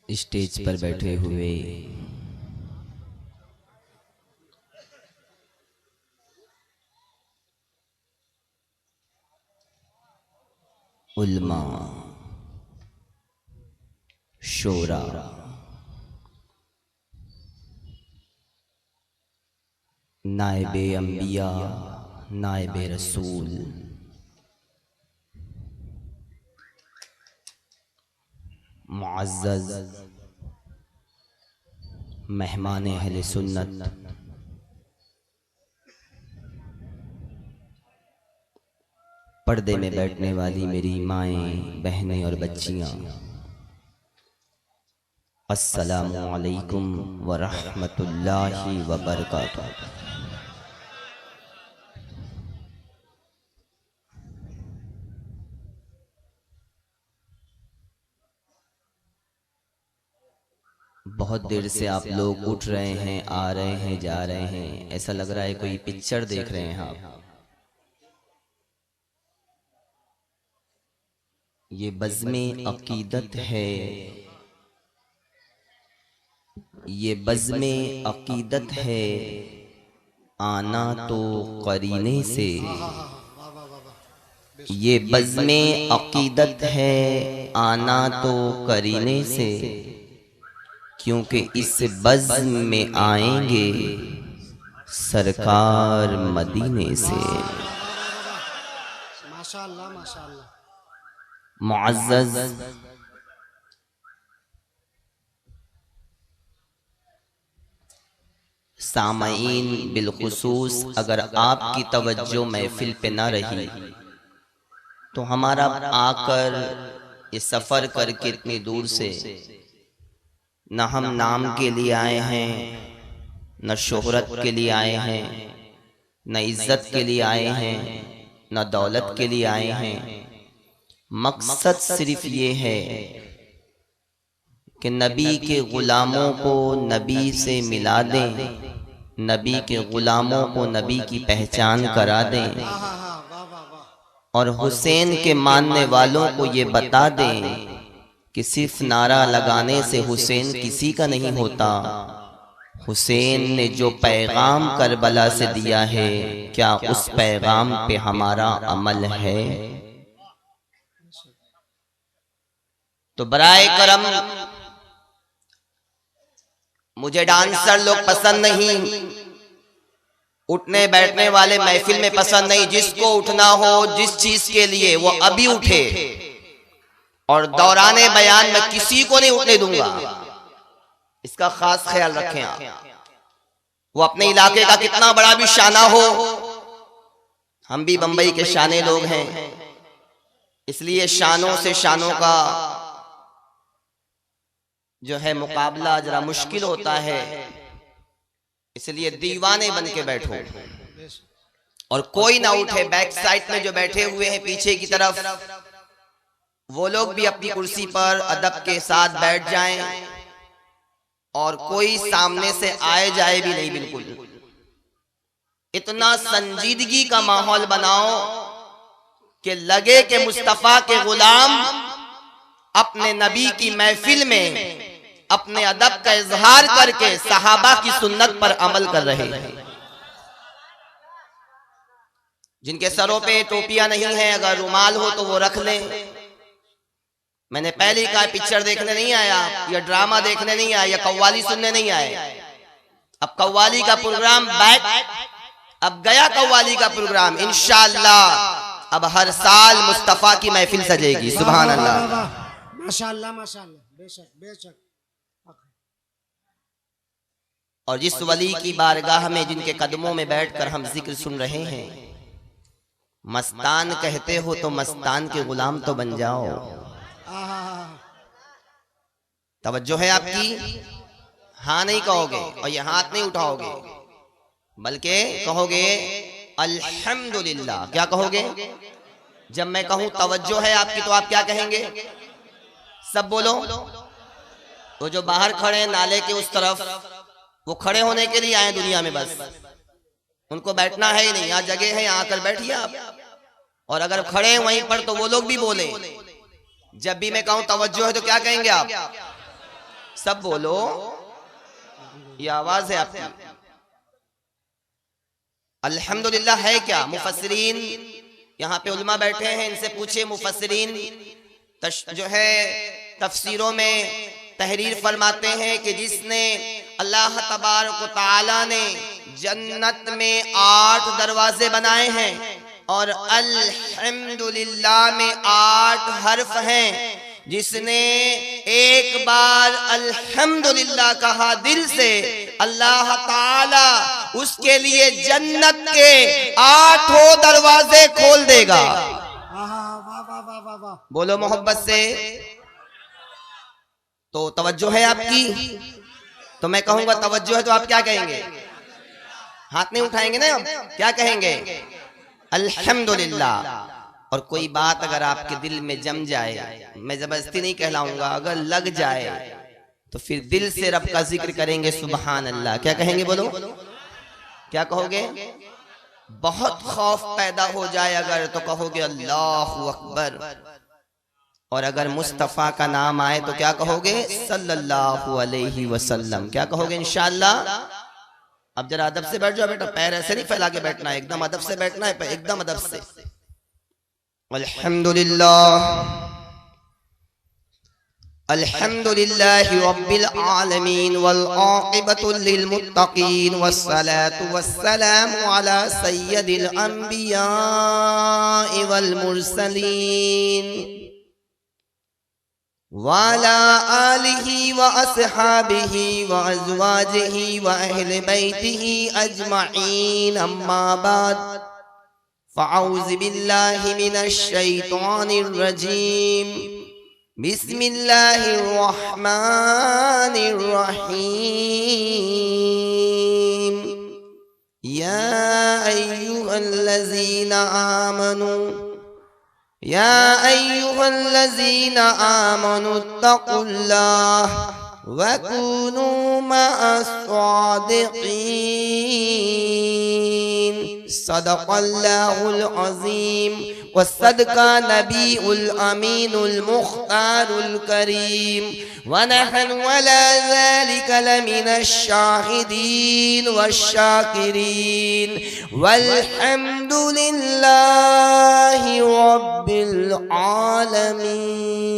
Stage पर बैठे हुए उल्मा, शोरा, नायबे अंबिया, नायबे रसूल, मुअज़्ज़ज़ मेहमान अहले सुन्नत, पर्दे में बैठने वाली मेरी माएँ, बहनें और बच्चियाँ, अस्सलामु अलैकुम व रहमतुल्लाहि व बरकातुहू। बहुत देर से आप लोग उठ रहे हैं, आ रहे हैं, जा रहे हैं, ऐसा लग रहा है कोई पिक्चर देख रहे हैं आप। ये बज़्मे अकीदत है, ये बज़्मे अकीदत है, आना तो करीने से। ये बज़्मे अकीदत है, आना तो करीने से, क्योंकि इस बज़्म में आएंगे सरकार मदीने से। माशाअल्लाह माशाअल्लाह। मुअज़्ज़ज़ सामईन, बिलखुसूस अगर आपकी तवज्जो महफिल पे ना रही तो हमारा आकर ये सफ़र करके इतनी दूर से न हम नाम के लिए आए हैं, न शोहरत के लिए आए हैं, न इज्जत के लिए आए हैं, न दौलत के लिए आए हैं। मकसद सिर्फ ये है कि नबी के गुलामों को नबी से मिला दें, नबी के गुलामों को नबी की पहचान करा दें और हुसैन के मानने वालों को ये बता दें कि सिर्फ नारा लगाने से हुसैन किसी का नहीं होता। हुसैन ने जो पैगाम करबला से दिया है, क्या उस पैगाम पे हमारा अमल है? तो बराए करम, मुझे डांसर लोग पसंद नहीं, उठने बैठने वाले महफिल में पसंद नहीं। जिसको उठना हो जिस चीज के लिए वो अभी उठे, और दौराने बयान में किसी को नहीं उठने दूंगा, इसका खास ख्याल रखें आप। वो अपने इलाके का कितना बड़ा भी शाना हो, हम भी बंबई के शाने लोग हैं, इसलिए शानों से शानों का जो है मुकाबला जरा मुश्किल होता है, इसलिए दीवाने बन के बैठो और कोई ना उठे। बैक साइड में जो बैठे हुए हैं पीछे की तरफ, वो लोग भी अपनी कुर्सी पर अदब के साथ बैठ जाएं और कोई सामने से आए जाए भी नहीं। बिल्कुल इतना संजीदगी का माहौल बनाओ कि लगे कि मुस्तफा के गुलाम अपने नबी की महफिल में अपने अदब का इजहार करके सहाबा की सुन्नत पर अमल कर रहे हैं। जिनके सरों पे टोपियां नहीं है, अगर रुमाल हो तो वो रख लें। मैंने पहले ही कहा, पिक्चर देखने नहीं आया, या ड्रामा देखने नहीं आया, या कव्वाली सुनने नहीं आए। अब कव्वाली का प्रोग्राम बैक, अब गया कव्वाली का प्रोग्राम। इंशाअल्लाह अब हर साल मुस्तफा की महफिल सजेगी। सुभान अल्लाह, माशाअल्लाह माशाअल्लाह, बेशक बेशक। और जिस वली की बारगाह में जिनके कदमों में बैठकर हम जिक्र सुन रहे हैं, मस्तान कहते हो तो मस्तान के गुलाम तो बन जाओ। तवज्जो है आपकी? हाँ नहीं कहोगे और ये हाथ नहीं उठाओगे, बल्कि कहोगे अल्हम्दुलिल्लाह। क्या कहोगे? जब मैं कहूं तवज्जो है आपकी, तो आप क्या कहेंगे? सब बोलो। वो जो बाहर खड़े हैं नाले के उस तरफ, वो खड़े होने के लिए आए दुनिया में, बस उनको बैठना है ही नहीं। यहाँ जगह है, यहाँ आकर बैठिए आप। और अगर खड़े हैं वहीं पर तो वो लोग भी बोले। जब भी मैं कहूं तवज्जो है तो क्या कहेंगे आप? सब बोलो, ये आवाज है आपकी। अल्हम्दुलिल्लाह है क्या? मुफस्सिरीन यहाँ पे उलमा बैठे हैं, इनसे पूछिए। मुफस्सिरीन जो है तफसीरों में तहरीर फरमाते हैं कि जिसने अल्लाह तबारक व तआला ने जन्नत में 8 दरवाजे बनाए हैं और अल्हम्दुलिल्लाह में 8 हर्फ हैं, जिसने एक बार अल्हम्दुलिल्लाह कहा दिल से, अल्लाह ताला उसके लिए जन्नत के 8 दरवाजे खोल देगा। बोलो मोहब्बत से। तो तवज्जो है आपकी? तो मैं कहूंगा तवज्जो है, तो आप क्या कहेंगे? हाथ नहीं उठाएंगे ना? क्या कहेंगे? अल्हम्दुलिल्लाह। और कोई बात अगर आपके दिल में जम जाए, मैं जबरदस्ती नहीं कहलाऊंगा, अगर लग जाए तो फिर दिल से रब का जिक्र करेंगे, सुबहान अल्लाह। क्या कहेंगे? बोलो, क्या कहोगे? बहुत खौफ पैदा हो जाए अगर, तो कहोगे अल्लाहु अकबर। और अगर मुस्तफा का नाम आए तो क्या कहोगे? सल्लल्लाहु अलैहि वसल्लम। क्या कहोगे? इंशाअल्लाह। अब जरा अदब से बैठ जाओ बेटा, पैर ऐसे नहीं फैला के बैठना है, एकदम अदब से बैठना है, एकदम अदब से। अल्हम्दुलिल्लाह अल्हम्दुलिल्लाहि रब्बिल आलमीन वल आक़िबतु लिल मुत्तक़ीन वस्सलातु वस्सलामु अला सय्यदिल अंबिया वल मुरसलीन वाला आलिही व अस्हाबिही व अज़वाजिही व अहले बैतिही अजमईन, अम्मा बाद फ़अऊज़ु बिल्लाहि मिनश शैतानिर रजीम। बिस्मिल्लाहिर रहमानिर रहीम। या अय्युहल्लज़ीना आमनुत्तक़ुल्लाह वकूनू मअस्सादिक़ीन। सदक़ल्लाहुल अज़ीम व सदक़ा नबीउल अमीनुल मुख्तारुल करीम व नहनु अला ज़ालिका लमिनश शाहिदीन वश्शाकिरीन वल्हम्दुलिल्लाहि रब्बिल आलमीन।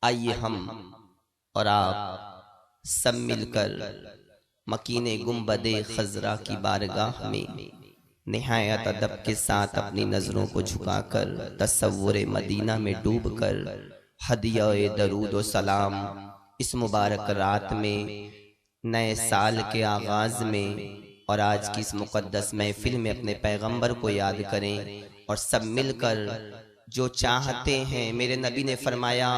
आइए हम और आप सब मिलकर मकीने गुंबदे खजरा की बारगाह में निहायत अदब के साथ अपनी नजरों को झुकाकर तसव्वुर मदीना में डूबकर हदिया दरूद व सलाम इस मुबारक रात में, नए साल के आगाज में और आज की इस मुकद्दस महफिल में अपने पैगंबर को याद करें और सब मिलकर जो चाहते हैं। मेरे नबी ने फरमाया,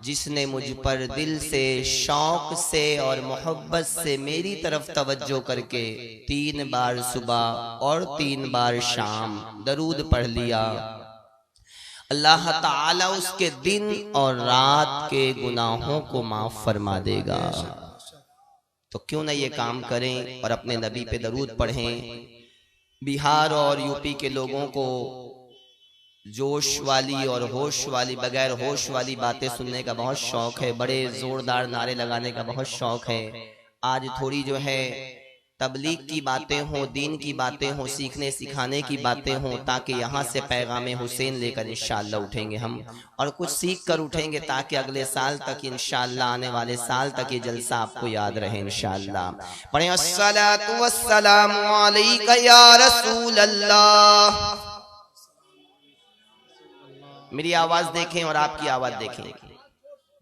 जिसने मुझ पर दिल से, शौक से और मोहब्बत से मेरी तरफ तवज्जो करके 3 बार सुबह और 3 बार शाम दरूद पढ़ लिया, अल्लाह ताला उसके दिन और रात के गुनाहों को माफ फरमा देगा। तो क्यों न ये काम करें और अपने नबी पे दरूद पढ़ें। बिहार और यूपी के लोगों को जोश वाली और होश वाली, बगैर होश वाली बातें सुनने का बहुत शौक है, बड़े जोरदार नारे लगाने का बहुत शौक है। आज थोड़ी जो है तबलीग की बातें हों, दीन की बातें हों, सीखने सिखाने की बातें हों, ताकि यहाँ से पैगाम हुसैन लेकर इंशाअल्लाह उठेंगे हम, और कुछ सीख कर उठेंगे ताकि अगले साल तक इंशाअल्लाह, आने वाले साल तक ये जलसा आपको याद रहे इंशाअल्लाह। पढ़ें अस्सलातु वस्सलामु अलैका या रसूल अल्लाह। मेरी आवाज देखें और आपकी आवाज देखें।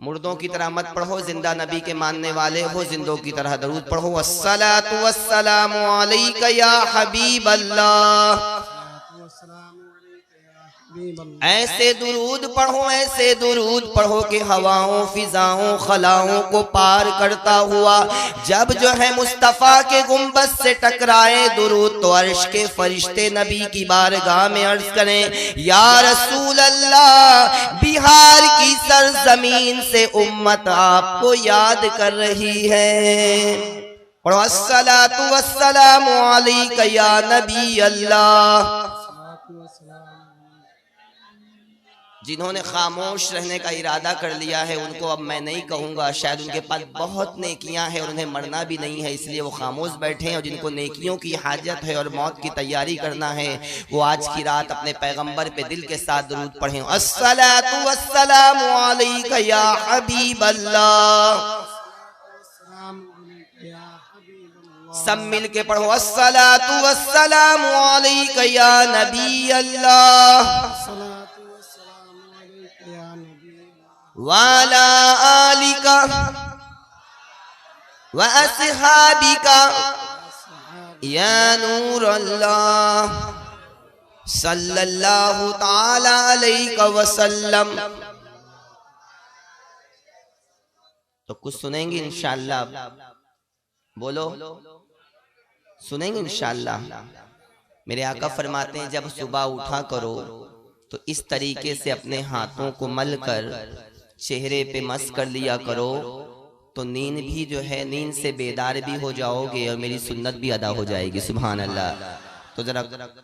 मुर्दों की तरह मत पढ़ो, जिंदा नबी के मानने वाले हो, जिंदों की तरह दरूद पढ़ो। अस्सलातु वस्सलामु अलैका या हबीब अल्लाह। ऐसे दुरूद पढ़ो कि हवाओं, फिजाओं, खलाओं को पार करता हुआ जब जो है मुस्तफा के गुंबद से टकराए दुरूद, तो अर्श के फरिश्ते नबी की बारगाह में अर्ज करें, या रसूल अल्लाह, बिहार की सरजमीन से उम्मत आपको याद कर रही है। पढ़ो अस्सलातु वस्सलामु अलैका या नबी अल्लाह। जिन्होंने खामोश रहने का इरादा कर लिया है उनको अब मैं नहीं कहूँगा, शायद उनके पास बहुत नेकियां हैं और उन्हें मरना भी नहीं है, इसलिए वो खामोश बैठे हैं। और जिनको नेकियों की हाजत है और मौत की तैयारी करना है वो आज की रात अपने पैगंबर पे दिल के साथ दुरूद पढ़ें। अस्सलातु वस्सलामु अलैका या हबीबल्लाह। सब मिल के पढ़ो, अस्सलातु वस्सलामु अलैका या नबी अल्लाह वाला आलिका व अस्हाबिका या नूर अल्लाह सल्लल्लाहु ताला अलैहि वसल्लम। तो कुछ सुनेंगे इंशाअल्लाह, बोलो सुनेंगे इंशाअल्लाह। मेरे आका फरमाते हैं जब सुबह उठा करो तो इस तरीके से अपने हाथों को मल कर चेहरे पे मस कर लिया करो, तो नींद भी जो है, नींद से बेदार भी हो जाओगे और मेरी सुन्नत भी अदा हो जाएगी। सुभान अल्लाह। तो जरा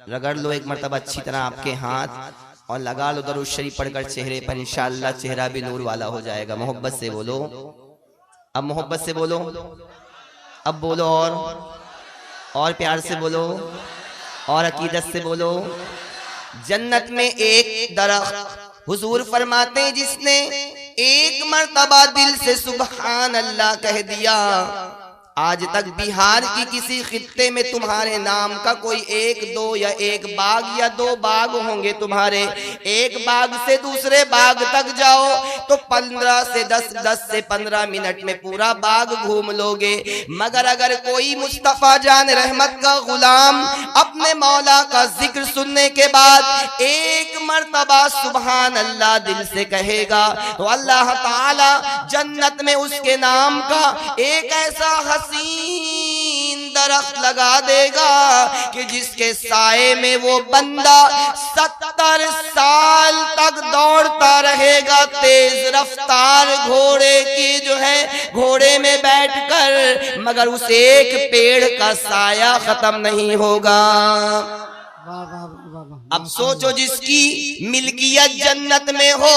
रगड़ लो एक मरतबा अच्छी तरह आपके हाथ और लगा लो दरूद शरीफ पढ़कर चेहरे पर, इंशाअल्लाह चेहरा भी नूर वाला हो जाएगा। मोहब्बत से बोलो, अब मोहब्बत से बोलो, अब बोलो और प्यार से बोलो और अकीदत से बोलो। जन्नत में एक दरख्त हुजूर फरमाते हैं जिसने एक मर्तबा दिल से सुभान अल्लाह कह दिया, आज तक बिहार की किसी खित्ते में तुम्हारे नाम का कोई एक दो या एक बाग या दो बाग होंगे तुम्हारे, एक बाग से दूसरे बाग तक जाओ तो 15 से 10 से 15 मिनट में पूरा बाग घूम लोगे। मगर अगर कोई मुस्तफा जान रहमत का गुलाम अपने मौला का जिक्र सुनने के बाद एक मर्तबा सुभान अल्लाह दिल से कहेगा तो अल्लाह ताला जन्नत में उसके नाम का एक ऐसा हसीन दरख्त लगा देगा कि जिसके साए में वो बंदा 70 साल तक दौड़ता रहेगा, तेज रफ्तार घोड़े की जो है घोड़े में बैठकर, मगर उस एक पेड़ का साया खत्म नहीं होगा। अब सोचो जिसकी मिल्कियत जन्नत में हो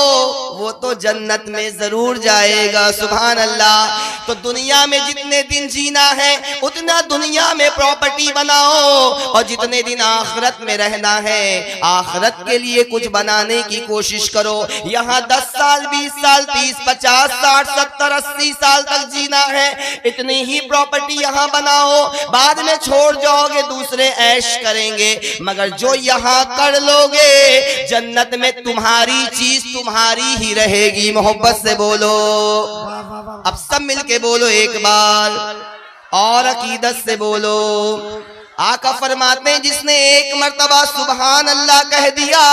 वो तो जन्नत में जरूर जाएगा। सुभान अल्लाह। तो दुनिया में जितने दिन जीना है उतना दुनिया में प्रॉपर्टी बनाओ और जितने दिन आखिरत में रहना है आखिरत के लिए कुछ बनाने की कोशिश करो। यहाँ 10 साल 20 साल 30 50 60 70 80 साल तक जीना है, इतनी ही प्रॉपर्टी यहाँ बनाओ, बाद में छोड़ जाओगे दूसरे ऐश करेंगे, मगर जो यहाँ कर लोगे जन्नत में तुम्हारी चीज तुम्हारी ही रहेगी। मोहब्बत से बोलो, अब सब मिलके बोलो एक बार और अकीदत से बोलो। आका फरमाते हैं जिसने एक मर्तबा सुभान अल्लाह कह दिया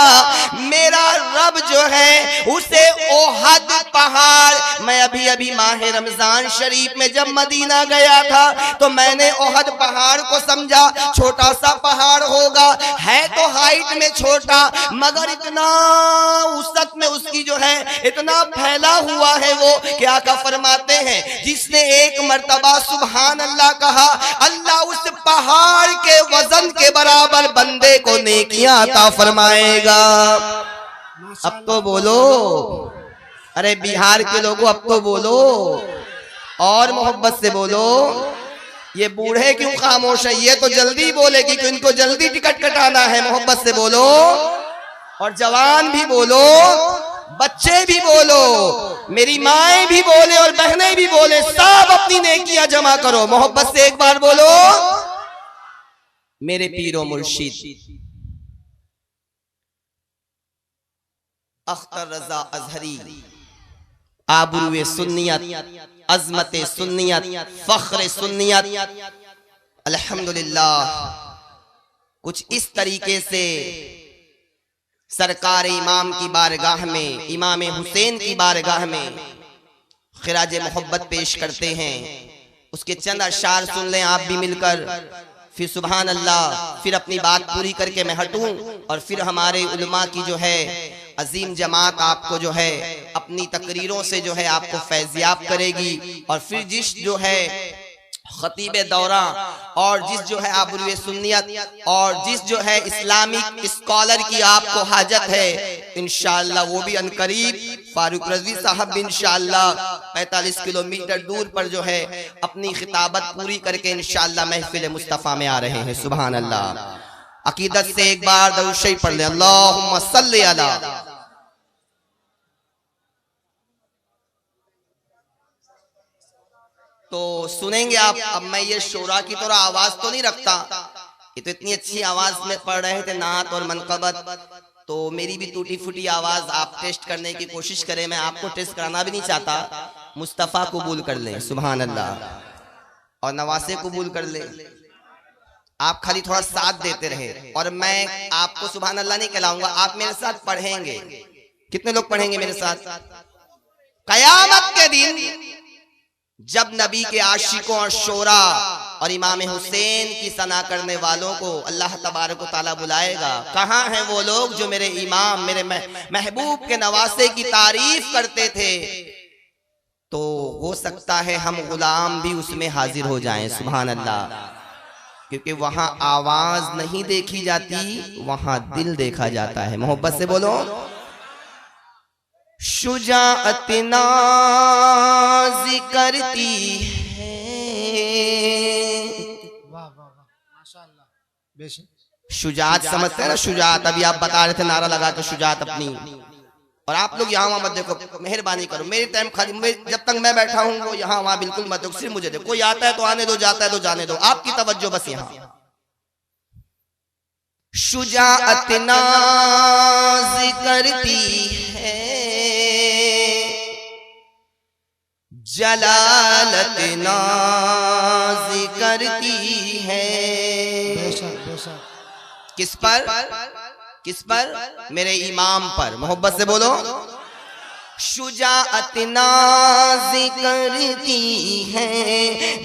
मेरा रब जो है उसे ओहद पहाड़, मैं अभी अभी माह रमजान शरीफ में जब मदीना गया था तो मैंने ओहद पहाड़ को समझा छोटा सा पहाड़ होगा, है तो हाइट में छोटा मगर इतना उसत में उसकी जो है इतना फैला हुआ है वो कि आका फरमाते हैं जिसने एक मर्तबा सुभान अल्लाह कहा अल्लाह उस पहाड़ के वजन के बराबर बंदे को नेकियां अता फरमाएगा। अब तो बोलो, अरे बिहार के लोगों अब तो बोलो और मोहब्बत से बोलो। ये बूढ़े क्यों खामोश है? ये तो जल्दी बोले क्योंकि इनको जल्दी टिकट कटाना है। मोहब्बत से बोलो और जवान भी बोलो, बच्चे भी बोलो, मेरी माएं भी बोले और बहनें भी बोले, सब अपनी नेकियां जमा करो। मोहब्बत से एक बार बोलो मेरे पीरो मुर्शिद अख्तर रजा अजहरी आबरूए सुन्नियत, अजमते सुन्नियत, फख्र सुन्नियत, अल्हम्दुलिल्लाह कुछ इस तरीके से सरकार इमाम की बारगाह में, इमाम हुसैन की बारगाह में खिराज मोहब्बत पेश करते हैं। उसके चंद अशार सुन लें आप भी मिलकर, फिर सुभान अल्लाह, फिर अपनी बात पूरी करके मैं हटूं और फिर हमारे उलमा की जो है अजीम जमात आपको जो है अपनी तकरीरों से जो है आपको फैज़याब करेगी। और फिर जिस जो है खतीब दौरा और जिस जो है आबरूए सुन्नियत और जिस जो है इस्लामिक स्कॉलर की आपको हाजत है इंशाअल्लाह वो भी अनकरीब फारूक रज़वी साहब भी इंशाअल्लाह 45 किलोमीटर दूर पर जो है अपनी खिताबत पूरी करके इंशाअल्लाह महफिल मुस्तफ़ा में आ रहे हैं। सुभान अल्लाह। अकीदत से एक बार दरूद शरीफ पढ़ लें, अल्लाहुम्मा सल्ली अला। तो सुनेंगे आप। अब मैं ये शोरा की तरह आवाज तो नहीं रखता, ये तो इतनी अच्छी आवाज में पढ़ रहे थे नात और मनकबत, तो मेरी भी टूटी फूटी आवाज आप टेस्ट करने की कोशिश करें। मैं आपको टेस्ट कराना भी नहीं चाहता। मुस्तफ़ा कबूल कर लें, सुभान अल्लाह, और नवासे कबूल कर ले। आप खाली थोड़ा साथ देते रहे, और मैं आपको सुभान अल्लाह नहीं कहलाऊंगा, आप मेरे साथ पढ़ेंगे। कितने लोग पढ़ेंगे मेरे साथ? कयामत के दिन जब नबी के आशिकों और शोरा और इमाम हुसैन की सना करने वालों को अल्लाह तबारक व तआला बुलाएगा, कहाँ हैं वो लोग जो मेरे इमाम, मेरे महबूब के नवासे की तारीफ करते थे? तो हो सकता है हम गुलाम भी उसमें हाजिर हो जाएं, सुभान अल्लाह। क्योंकि वहां आवाज नहीं देखी जाती, वहां दिल देखा जाता है। मोहब्बत से बोलो। शुजाअत नाज़ करती है। वाह वाह वाह, माशाअल्लाह, बेशक। शुजाअत समझते हैं ना? शुजाअत अभी आप बता रहे थे, नारा लगा तो शुजाअत अपनी। और आप लोग यहाँ मत देखो, मेहरबानी करो, मेरी टाइम खाली, जब तक मैं बैठा हूँ वो यहाँ वहां बिल्कुल मत देखो, सिर्फ मुझे देखो। कोई आता है तो आने दो, जाता है तो जाने दो, आपकी तवज्जो बस यहाँ। शुजाअत नाज़ करती है, जलालत नाज़ करती है। बेशक बेशक। किस पर? किस पर? मेरे इमाम पर। मोहब्बत से बोलो। शुजाअत नाज़ करती है,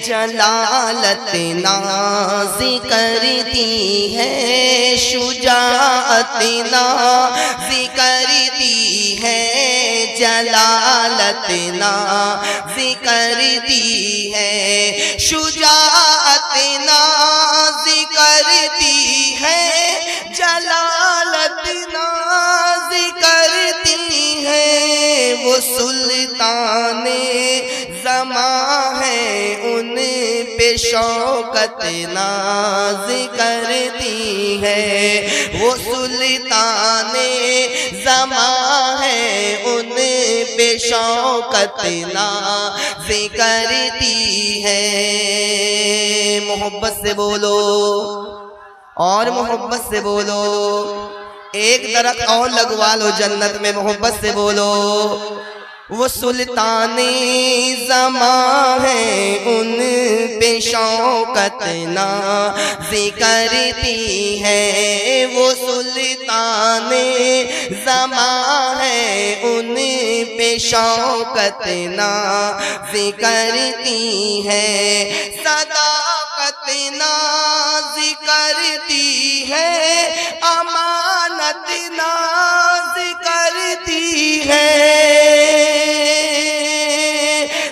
जलालत नाज़ करती है। शुजाअत नाज़ करती है, जलालत नाज़ करती है। शुजाअत नाज़ करती है, जलालत नाज़ करती है। वो सुल्ताने ज़मा है, उन पे शौकत नाज़ करती है। वो सुल्ताने ज़मा है, उन पे शौकत नाज़ करती है। मोहब्बत से बोलो, और मोहब्बत से बोलो। एक दरख्त और लगवा लो जन्नत में। मोहब्बत से बोलो। वो सुल्ताने ज़मा है, उन पे शौकत नाज़ करती है। वो सुल्ताने ज़मा है, उन पे शौकत नाज़ करती है। सदाकत नाज़ करती है, अमानत नाज़ करती है।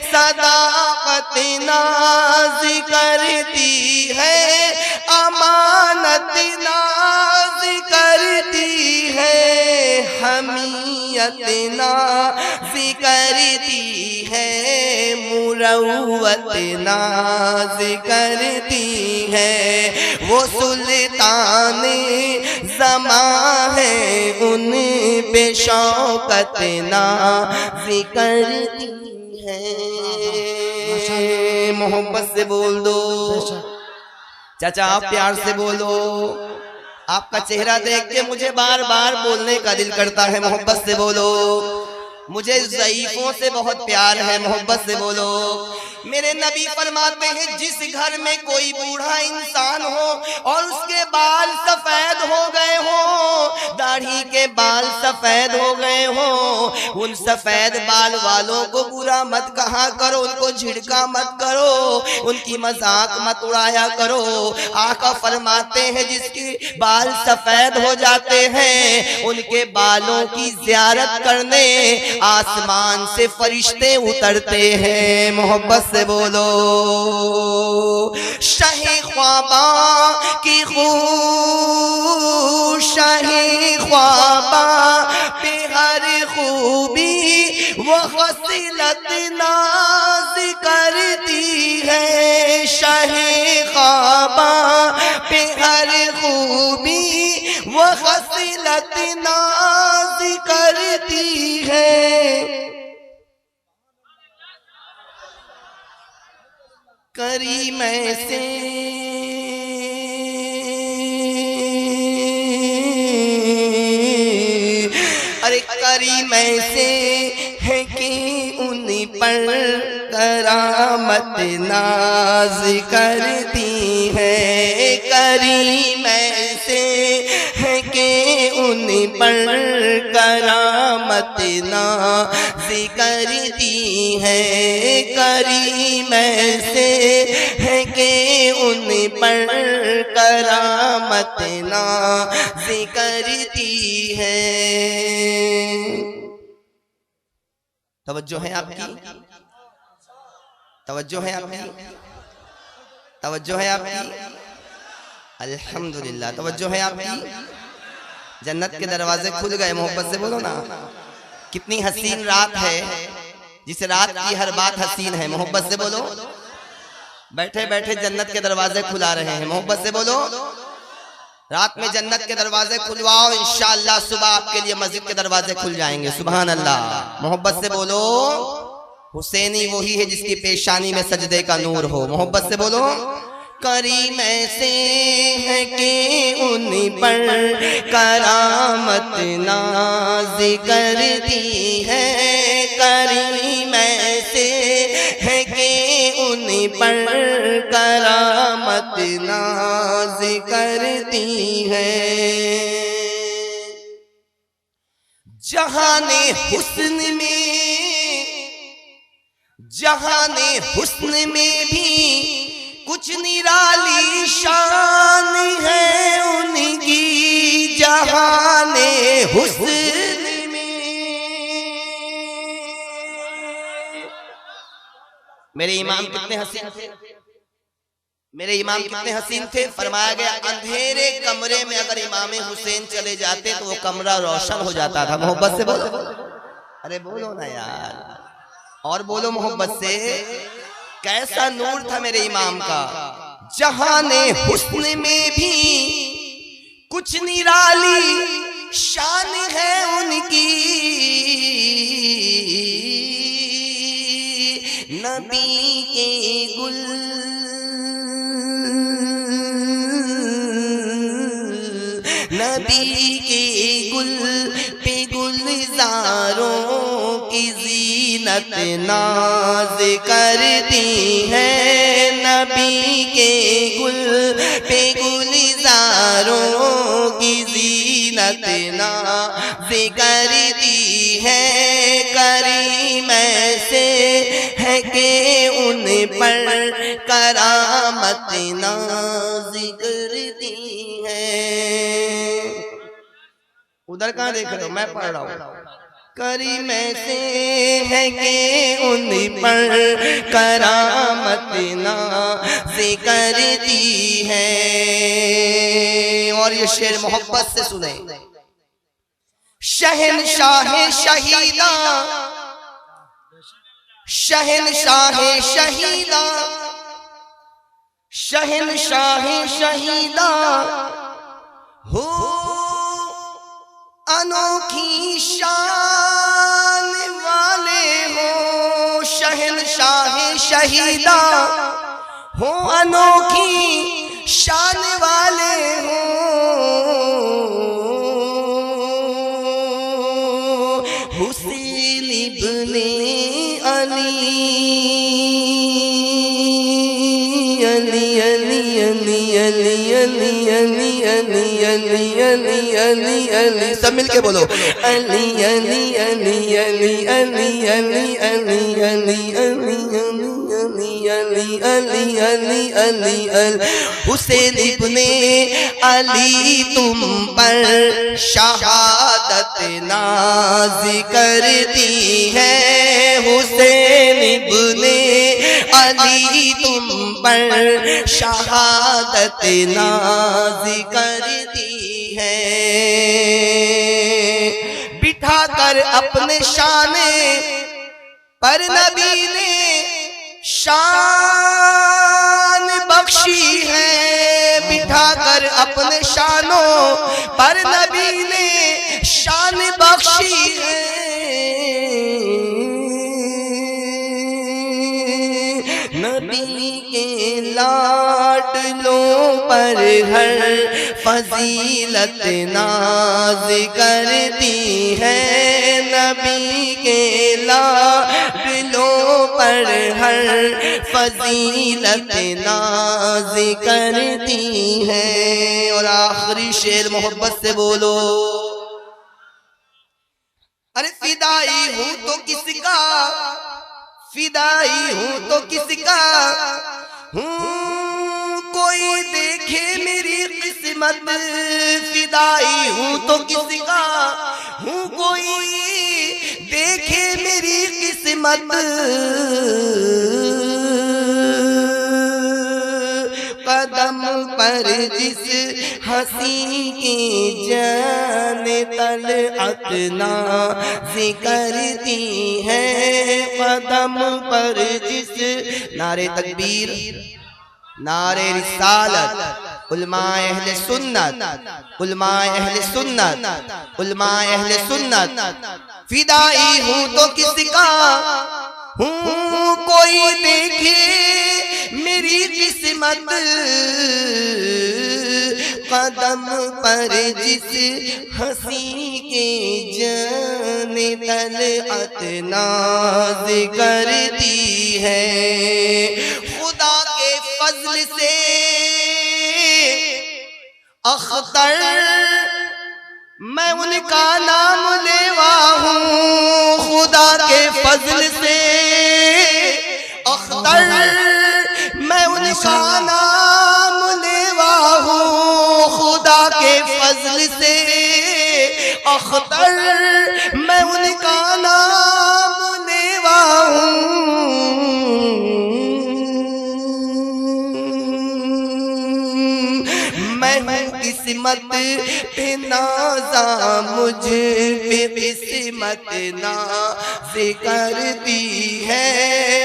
सदाकत नाज़ करती है, अमानत नाज़ करती है। हमीयत नाज़ करती है, मुरव्वत नाज़ करती है। वो सुल्ताने ज़मा है, उन पे शौकत नाज़ करती है। मोहब्बत से बोल दो। चाचा आप प्यार से बोलो। आपका चेहरा देख के मुझे बार बार बोलने का दिल करता है। मोहब्बत से बोलो। मुझे ज़ईफ़ों से बहुत प्यार है। मोहब्बत से बोलो। मेरे नबी फरमाते हैं, जिस घर में कोई बूढ़ा इंसान हो और उसके बाल सफेद हो गए हो, दाढ़ी के बाल सफेद हो गए हो, उन सफेद बाल वालों को बुरा मत कहा करो, उनको झिड़का मत करो, उनकी मजाक मत उड़ाया करो। आका फरमाते हैं, जिसके बाल सफेद हो जाते हैं उनके बालों की ज़ियारत करने आसमान से फरिश्ते उतरते हैं। मोहब्बत से बोलो। शाही ख्वाबा की खूब, शाही ख्वाबा पे खूबी वो खसलत नाज करती है, शाहे ख्वाबा पे हर खूबी वो खसलत नाज करती है। करीम से अरे करीम से है कि उन पर करामत नाज करती है, करीम से है कि उन पर करामत नाज करती है, करीम से है कि उन पर करामत नाज करती है। तवज्जो है आपकी, तवज्जो है आपकी, तवज्जो है आपकी, अल्हम्दुलिल्लाह तवज्जो है आपकी। जन्नत के दरवाजे खुल गए, मोहब्बत से बोलो ना। कितनी हसीन रात है, जिस रात की हर बात हसीन है, मोहब्बत से बोलो। बैठे बैठे जन्नत के दरवाजे खुला रहे हैं, मोहब्बत से बोलो। रात में जन्नत के दरवाजे खुलवाओ, इंशाअल्लाह सुबह आपके लिए मस्जिद के दरवाजे खुल जाएंगे। सुभान अल्लाह, मोहब्बत से बोलो। हुसैनी वही है जिसकी पेशानी में सजदे का नूर हो, मोहब्बत से बोलो। करीम से है कि उन पर करामत नाज करती है, करीम से है कि उन पर करामत नाज करती है। जहाने हुस्न में, जहाने हुस्न में भी कुछ निराली शान है उनकी, जहाने हुस्न में। मेरे इमाम कितने हसीन थे, मेरे इमाम कितने हसीन थे। फरमाया गया अंधेरे कमरे में अगर इमाम हुसैन चले जाते तो वो कमरा रोशन हो जाता था। मोहब्बत से बोलो, अरे बोलो ना यार, और बोलो मोहब्बत से। कैसा नूर था मेरे इमाम का। जहाने हुस्न में भी कुछ निराली शान है उनकी, नबी के गुल, नबी के गुल पे गुलजारों की ज़ीनत नाज करती है, नबी के गुल पे गुलजारों की ज़ीनत नाज करती है, करीम से है कि उन पर करामत नाज करती है। उधर कहाँ देख रहे हो, मैं पढ़ रहा हूँ। करीम से है कि उन पर करामत नाज करती है। और ये शेर मोहब्बत से सुने। शहनशाह शहीदा, शहनशाह शहीदा, शहनशाह शहीदा हो अनोखी शान वाले हो, शहनशाह शहीदा हो अनोखी शान वाले हो, हुसैन इब्ने अली, अली अली अली अली अली अली अली अली अली अली अली, सब मिलके बोलो। अली अली अली अली अली अली अली अली अली अली अली अली अली अली, हुसैन इब्ने अली तुम पर शहादत नाज करती है, हुसैन इब्ने अली तुम पर शहादत नाज करती है। बिठा कर कर अपने शाने पर नबी ने शान बख्शी है, बिठा कर अपने शानों पर नबी ने शान बख्शी है। नबी के लाडलों पर हर फजीलत नाज करती है, नबी के लाडलों पर हर फजीलत नाज करती है। और आखिरी शेर मोहब्बत से बोलो। अरे फिदाई हूं तो किसका, फिदाई हूं तो किसका, हूं कोई देखे मेरी किस्मत। फिदाई हूं तो किसका, हूं कोई देखे मेरी किस्मत। कदम पर जिस हंसी की जान तलअत नाज़ करती है, कदम पर जिस नारे तकबीर नारे रिसालत उलमाए अहले सुन्नत, उलमाए अहले सुन्नत, उलमाए अहले सुन्नत। फिदाई हूं तो किसका, हूं कोई देखे मेरी किस्मत। कदम पर जिस हंसी के जान तलअत नाज करती है, खुदा के फजल से अख्तर मैं उनका नाम लेवा हूँ। खुदा के फजल से अख्तर मैं उनका नाम लेवा हूँ। खुदा के फजल से अख्तर मैं उनका नाम लेवा हूँ। मैं हूँ किस्मत पे नाज़ा, मुझ पे किस्मत नाज़ करती है।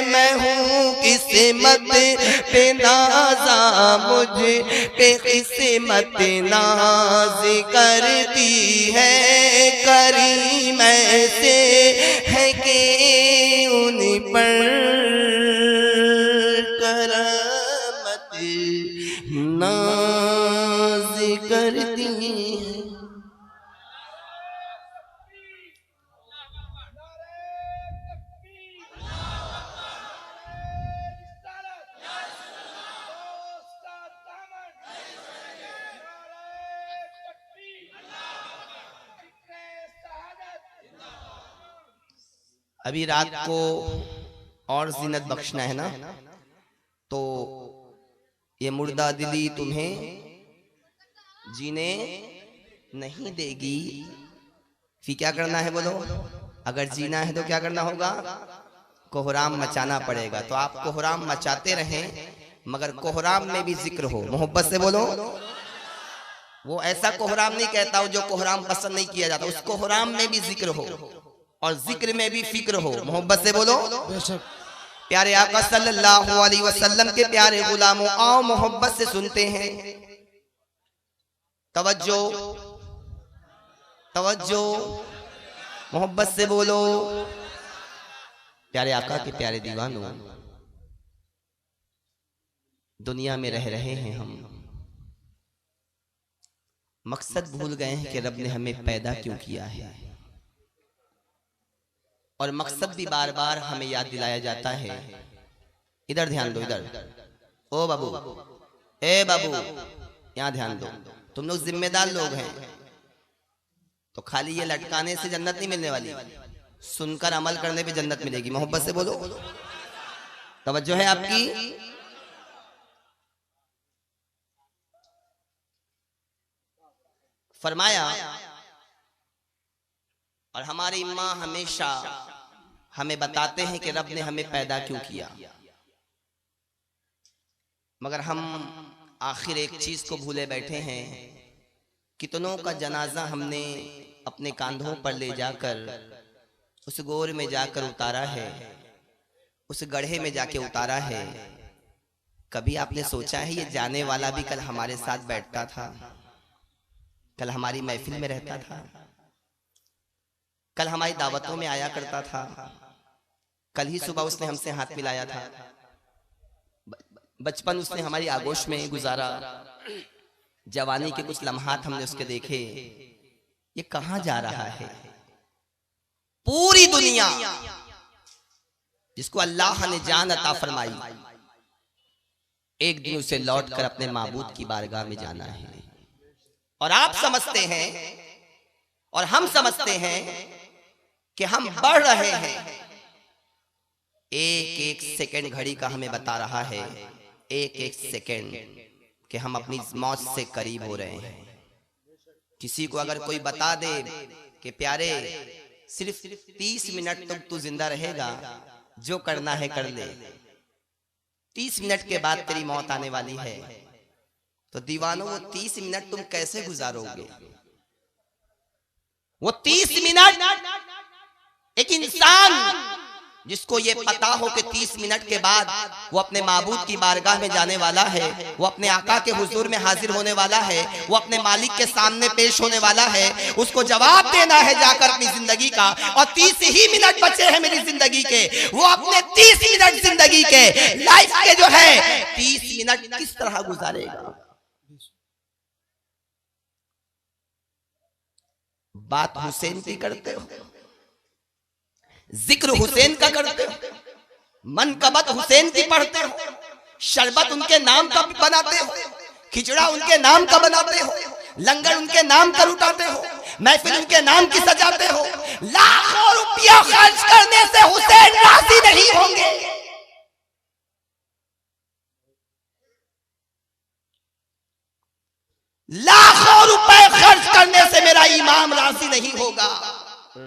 मैं हूँ किस्मत पे नाज़ा, मुझ पे किस्मत नाज़ करती है। करीम ऐसे है कि उन पर करमत नाज़ करती है। अभी रात को और ज़ीनत बख्शना है ना, तो ये मुर्दा दिली तुम्हें जीने नहीं देगी। फिर क्या करना है बोलो? अगर जीना है तो क्या करना होगा? कोहराम मचाना पड़ेगा। तो आप कोहराम मचाते रहें, मगर कोहराम में भी जिक्र हो। मोहब्बत से बोलो। वो ऐसा कोहराम नहीं कहता हो जो कोहराम पसंद नहीं किया जाता, उस कोहराम में भी जिक्र हो और जिक्र में भी फिक्र हो। मोहब्बत से बोलो। प्यारे आका सल्लल्लाहु अलैहि वसल्लम के प्यारे गुलामों, आओ मोहब्बत से सुनते हैं। तवज्जो तवज्जो, मोहब्बत से बोलो। प्यारे आका के प्यारे दीवानों, दुनिया में रह रहे हैं हम, मकसद भूल गए हैं कि रब ने हमें पैदा क्यों किया है। और मकसद भी बार बार हमें याद दिलाया जाता है। इधर ध्यान दो, इधर। ओ बाबू, ए बाबू, यहाँ ध्यान दो। तुम लोग जिम्मेदार लोग हैं, तो खाली ये लटकाने से जन्नत नहीं मिलने वाली, सुनकर अमल करने पे जन्नत मिलेगी। मोहब्बत से बोलो। तवज्जो है आपकी। फरमाया, और हमारी माँ हमेशा हमें बताते हैं कि रब ने हमें पैदा क्यों किया, मगर हम आखिर एक चीज को भूले बैठे हैं। कितनों का जनाजा हमने अपने कांधों पर ले जाकर उस गोर में जाकर उतारा है, उस गड्ढे में जाके उतारा है। कभी आपने सोचा है ये जाने वाला भी कल हमारे साथ बैठता था, कल हमारी महफिल में रहता था, कल हमारी दावतों में आया करता था, कल ही सुबह उसने हमसे हाथ मिलाया था, बचपन उसने हमारी आगोश में गुजारा, जवानी के कुछ लम्हात हमने उसके देखे। ये कहां जा रहा है? पूरी दुनिया जिसको अल्लाह ने जान अता फरमाई, एक दिन उसे लौटकर अपने माबूद की बारगाह में जाना है। और आप समझते हैं और हम समझते हैं कि हम बढ़ रहे हैं। एक एक सेकंड घड़ी का हमें बता रहा है, एक एक सेकंड कि हम अपनी मौत से करीब हो रहे हैं। किसी को अगर कोई बता दे कि प्यारे सिर्फ 30 मिनट तक तू जिंदा रहेगा, जो करना है कर ले, 30 मिनट के बाद तेरी मौत आने वाली है, तो दीवानों वो 30 मिनट तुम कैसे गुजारोगे? वो 30 मिनट एक इंसान जिसको ये पता हो कि 30 मिनट के बाद वो अपने माबूद की बारगाह में जाने वाला है, वो अपने आका के हुजूर में हाजिर होने वाला है, वो अपने मालिक के सामने पेश होने वाला है, उसको जवाब देना है जाकर अपनी जिंदगी का। और 30 ही मिनट बचे हैं मेरी जिंदगी के, वो अपने 30 मिनट जिंदगी के लाइफ के जो है 30 मिनट किस तरह गुजारेगा? बात हुसैन की करते हो, जिक्र हुसैन का करते हो, मनकबत हुसैन की पढ़ते हो, शरबत उनके नाम का बनाते हो, खिचड़ा उनके नाम का बनाते हो, लंगर उनके नाम का उठाते हो, महफिल उनके नाम की सजाते हो। लाखों रुपया खर्च करने से हुसैन राजी नहीं होंगे। लाखों रुपए खर्च करने से मेरा इमाम राजी नहीं होगा,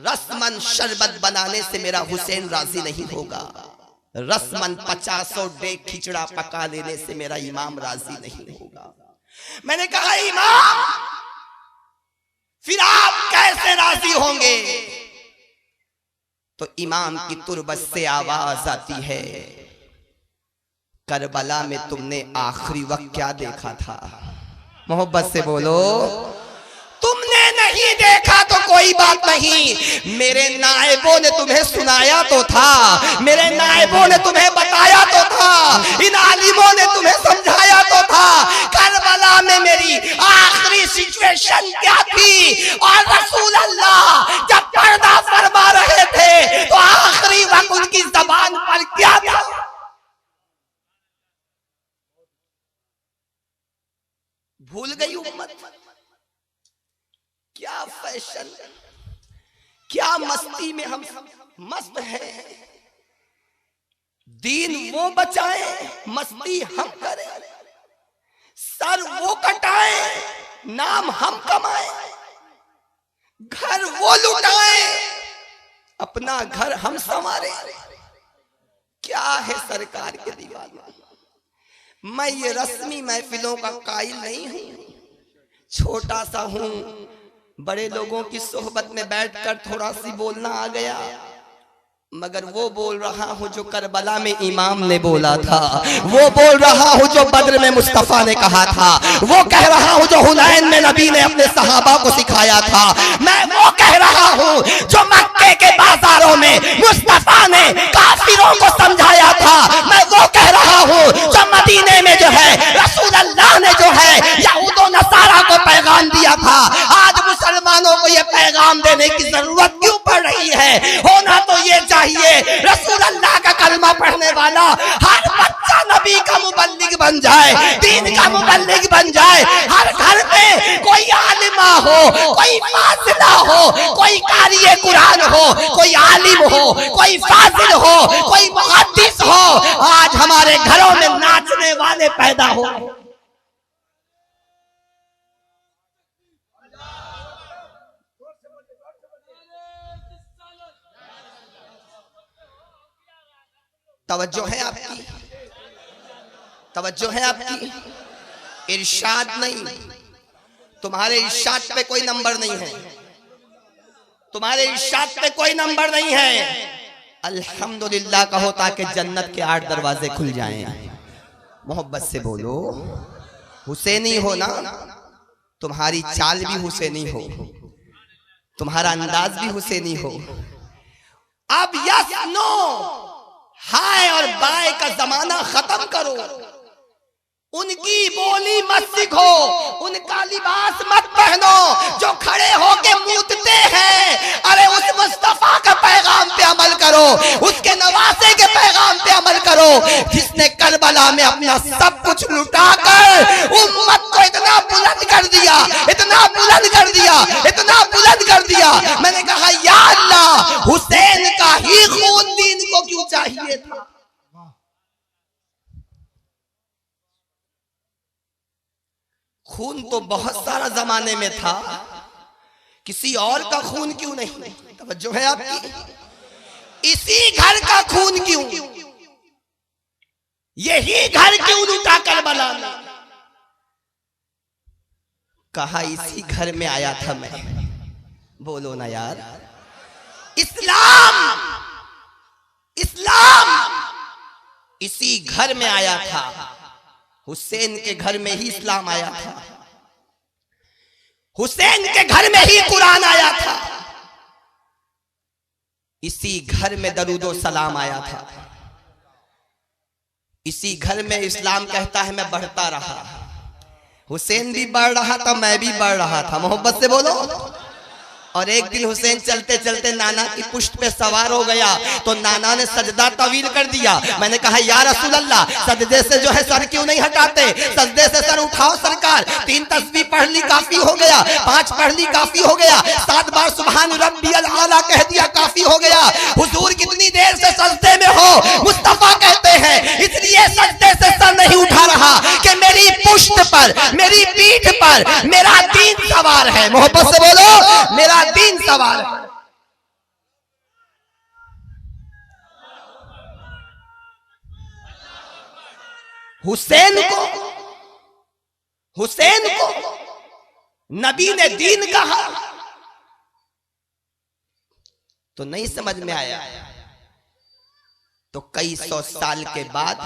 रस्मन शरबत बनाने से मेरा हुसैन राजी नहीं होगा, रस्मन 50 डेग खिचड़ा पका देने से मेरा इमाम राजी नहीं होगा। मैंने कहा इमाम फिर आप कैसे राजी होंगे? तो इमाम की तुरबत से आवाज आती है, करबला में तुमने आखिरी वक्त क्या देखा था? मोहब्बत से बोलो, तुमने नहीं देखा तो कोई बात नहीं, मेरे नायबों ने तुम्हें सुनाया तो था, मेरे नायबों ने तुम्हें बताया तो था, इन आलिमों ने तुम्हें समझाया तो था। करबला में मेरी आखिरी सिचुएशन क्या थी? और रसूल अल्लाह जब पर्दा फरमा रहे थे तो आखिरी वक्त उनकी जबान पर क्या था? भूल गई उम्मत। क्या फैशन, क्या मस्ती में हम मस्त हैं। दीन वो बचाए, मस्ती हम करें, सर वो कटाए, नाम हम कमाए, घर वो लुटाए, अपना घर हम संवारे। क्या है सरकार के दीवाना? मैं ये रस्मी महफिलों का कायल नहीं हूं, छोटा सा हूं, बड़े लोगों की सोहबत में बैठकर थोड़ा सी बोलना आ गया, मगर वो बोल रहा हूं जो करबला में इमाम ने बोला था, वो बोल रहा हूं जो बद्र में मुस्तफा ने कहा था, वो कह रहा हूं जो हुनैन में नबी ने अपने सहाबा को सिखाया था, मैं वो कह रहा हूं जो मक्के के बाजारों में मुस्तफा ने काफिरों को समझाया था, मैं वो कह रहा हूं जो मदीने में जो है रसूल अल्लाह ने जो है यहूद और नसारा को पैगाम दिया था। आज मुसलमानों को ये पैगाम देने की जरूरत क्यों पड़ रही है? होना तो ये चाहिए रसूल अल्लाह का कलमा पढ़ने वाला हर बच्चा नबी का मुबल्लिग बन जाए, दीन का मुबल्लिग बन जाए। हर घर में कोई आलिमा हो, कोई फाजिला हो, कोई कारी कुरान हो, कोई आलिम हो, कोई फाजिल हो, कोई मुहद्दिस हो। आज हमारे घरों में नाचने वाले पैदा हो। तवज्जो है आपकी, तवज्जो है आपकी। इरशाद नहीं, तुम्हारे इरशाद पे कोई नंबर नहीं है, तुम्हारे इरशाद पे कोई नंबर नहीं है। अल्हम्दुलिल्लाह कहो ताकि जन्नत के 8 दरवाजे खुल जाएं। मोहब्बत से बोलो। हुसैनी हो ना, तुम्हारी चाल भी हुसैनी हो, तुम्हारा अंदाज भी हुसैनी हो। अब यस नो हाय और बाय का जमाना खत्म करो। उनकी बोली मत सीखो, उनका लिबास मत पहनो जो खड़े होके मूतते हैं। अरे उस मुस्तफा का पैगाम पे अमल करो, उसके नवासे के पैगाम पे अमल करो, जिसने करबला में अपना सब कुछ लुटाकर उम्मत को इतना बुलंद कर दिया, इतना बुलंद कर दिया, इतना बुलंद कर दिया। मैंने कहा या अल्लाह, हुसैन का ही खून दीन को क्यों चाहिए था। खून तो बहुत सारा जमाने में था, किसी और का खून क्यों नहीं। तवज्जो है आपकी। इसी घर का खून क्यों, यही घर क्यों लूटा करबला में। कहा इसी घर में आया था मैं। बोलो ना यार। इस्लाम, इस्लाम इसी घर में आया था। हुसैन के घर में ही इस्लाम आया था, हुसैन के घर में ही कुरान आया था, इसी घर में दरूदो सलाम आया था, इसी घर में इस्लाम कहता है मैं बढ़ता रहा। हुसैन भी बढ़ रहा था, मैं भी बढ़ रहा था। मोहब्बत से बोलो। और एक दिन हुसैन चलते चलते नाना की पुष्ट पे सवार हो गया तो नाना ने सजदा तवील कर दिया। मैंने कहा या रसूल अल्लाह, सजदे से जो है सर क्यों नहीं हटाते, सजदे से सर उठाओ सरकार। 3 तस्बीह पढ़ ली काफी हो गया, 5 पढ़ ली काफी हो गया, 7 बार सुभान रब्बियल आला कह दिया काफी हो गया। हुजूर कितनी देर से सजदे में हो, मुस्तफा कहते हैं इसलिए सजदे से सर नहीं उठा रहा कि मेरी पुष्ट पर, मेरी पीठ पर मेरा दीन सवार है। मोहब्बत से बोलो, मेरा दीन सवार है। हुसैन को नबी ने दीन कहा तो नहीं समझ में आया। तो कई 100 साल के बाद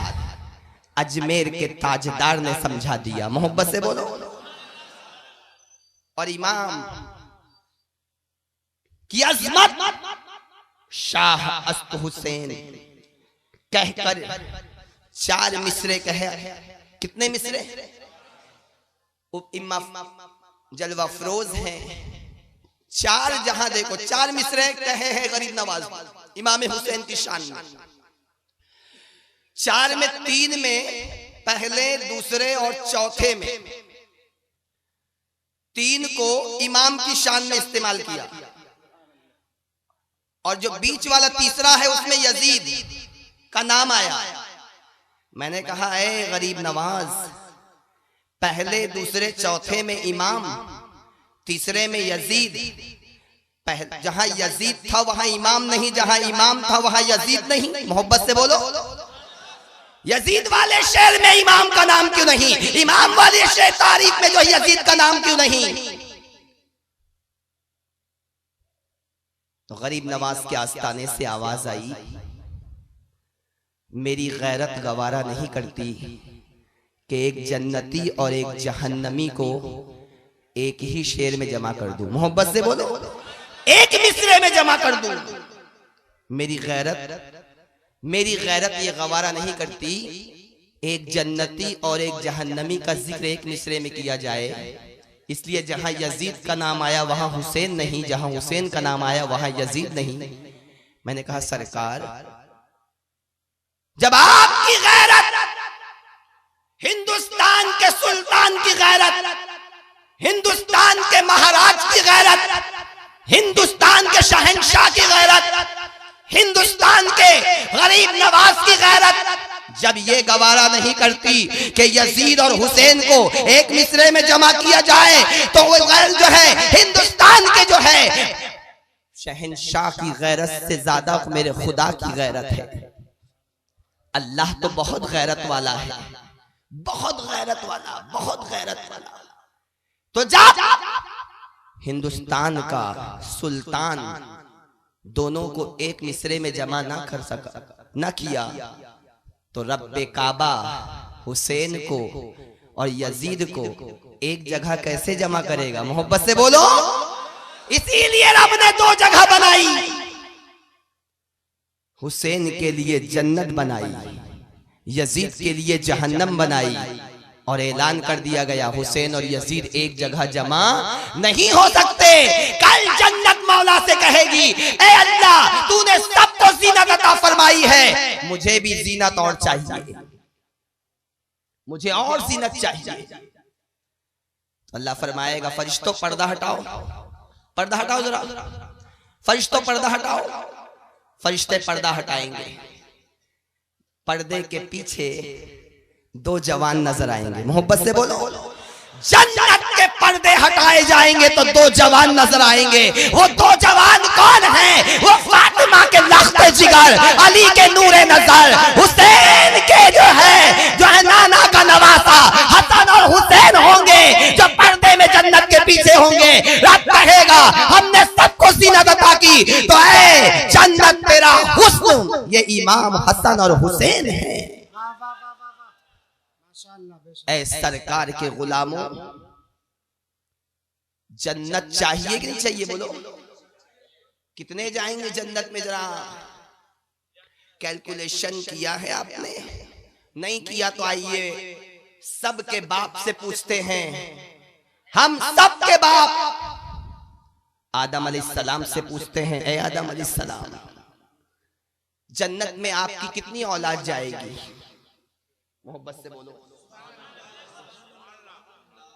अजमेर के ताजदार ने समझा दिया। मोहब्बत से बोलो। और इमाम की अजमत शाह अस्त हुसैन कहकर 4 मिसरे कहे। कितने मिसरे? इमाम जलवा फरोज हैं। 4 जहां देखो 4 मिसरे कहे हैं गरीब नवाज इमाम हुसैन की शान में। 4 में 3 में पहले, दूसरे और चौथे में 3 को इमाम की शान में इस्तेमाल किया। और जो बीच वाला तीसरा है उसमें यजीद का नाम आया। मैंने कहा ए गरीब नवाज, पहले, दूसरे, चौथे में इमाम, तीसरे में यजीद। जहां यजीद था वहां इमाम नहीं, जहां इमाम था वहां यजीद नहीं। मोहब्बत से बोलो। यजीद वाले शेर में इमाम का नाम क्यों नहीं, इमाम वाले शेर तारीख में जो यजीद का नाम क्यों नहीं। तो गरीब नवाज के आस्ताने से आवाज आई, मेरी गैरत गवारा नहीं करती कि एक जन्नती और एक जहन्नमी को एक ही शेर में जमा कर दूं। मोहब्बत से बोलो, एक मिसरे में जमा कर दूं। मेरी गैरत ये गवारा नहीं करती एक जन्नती और एक जहन्नमी का जिक्र एक मिसरे में किया जाए। इसलिए जहां यजीद का नाम आया वहां हुसैन नहीं, जहां हुसैन का नाम आया वहां यजीद नहीं। मैंने कहा सरकार, जब आपकी गैरत, हिंदुस्तान के सुल्तान की गैरत, हिंदुस्तान के महाराज की गैरत, हिंदुस्तान के शहंशाह की गैरत, हिंदुस्तान के गरीब नवाज की गैरत जब ये गवारा नहीं करती कि यजीद और हुसैन को एक मिसरे में जमा किया जाए, तो वो गैरत जो है हिंदुस्तान के जो है शहंशाह की गैरत से ज्यादा मेरे खुदा की गैरत है। अल्लाह तो बहुत गैरत वाला है, बहुत गैरत वाला, बहुत गैरत वाला। तो जब हिंदुस्तान का सुल्तान दोनों को एक मिसरे में जमा ना कर सका, ना किया, तो रब्बे काबा हुसैन को और यजीद को एक जगह कैसे जमा करेगा? मोहब्बत से बोलो। इसीलिए रब ने दो जगह बनाई, हुसैन के लिए जन्नत बनाई, यजीद के लिए जहन्नम बनाई, और ऐलान कर दिया गया हुसैन और यजीद एक जगह जमा नहीं हो सकते। कल जन्नत मौला से कहेगी, ए अल्लाह तूने सबको जीनत अता फरमाई है, मुझे भी जीनत और चाहिए, मुझे और जीनत चाहिए। अल्लाह फरमाएगा फरिश्तों पर्दा हटाओ, पर्दा हटाओ जरा, फरिश्तों पर्दा हटाओ। फरिश्ते पर्दा हटाएंगे, पर्दे के पीछे दो जवान नजर आएंगे। मोहब्बत से बोलो। जन्नत के पर्दे हटाए जाएंगे तो दो जवान नजर आएंगे। वो दो जवान कौन हैं? वो फातिमा के लख्ते जिगर, अली के नूरे नजर, हुसैन के जो है नाना का नवासा हसन और हुसैन होंगे, जो पर्दे में जन्नत के पीछे होंगे। रब कहेगा हमने सबको जीनत अता की, तो ऐ जन्नत तेरा हुस्न ये इमाम हसन और हुसैन है। ऐ सरकार के गुलामों, जन्नत चाहिए कि नहीं चाहिए? बोलो कितने जाएंगे जन्नत में? जरा कैलकुलेशन किया है आपने? नहीं किया तो आइए सबके बाप से पूछते हैं। हम सबके बाप आदम अलैहिस्सलाम से पूछते हैं, ए आदम अलैहिस्सलाम जन्नत में आपकी कितनी औलाद जाएगी? मोहब्बत से बोलो।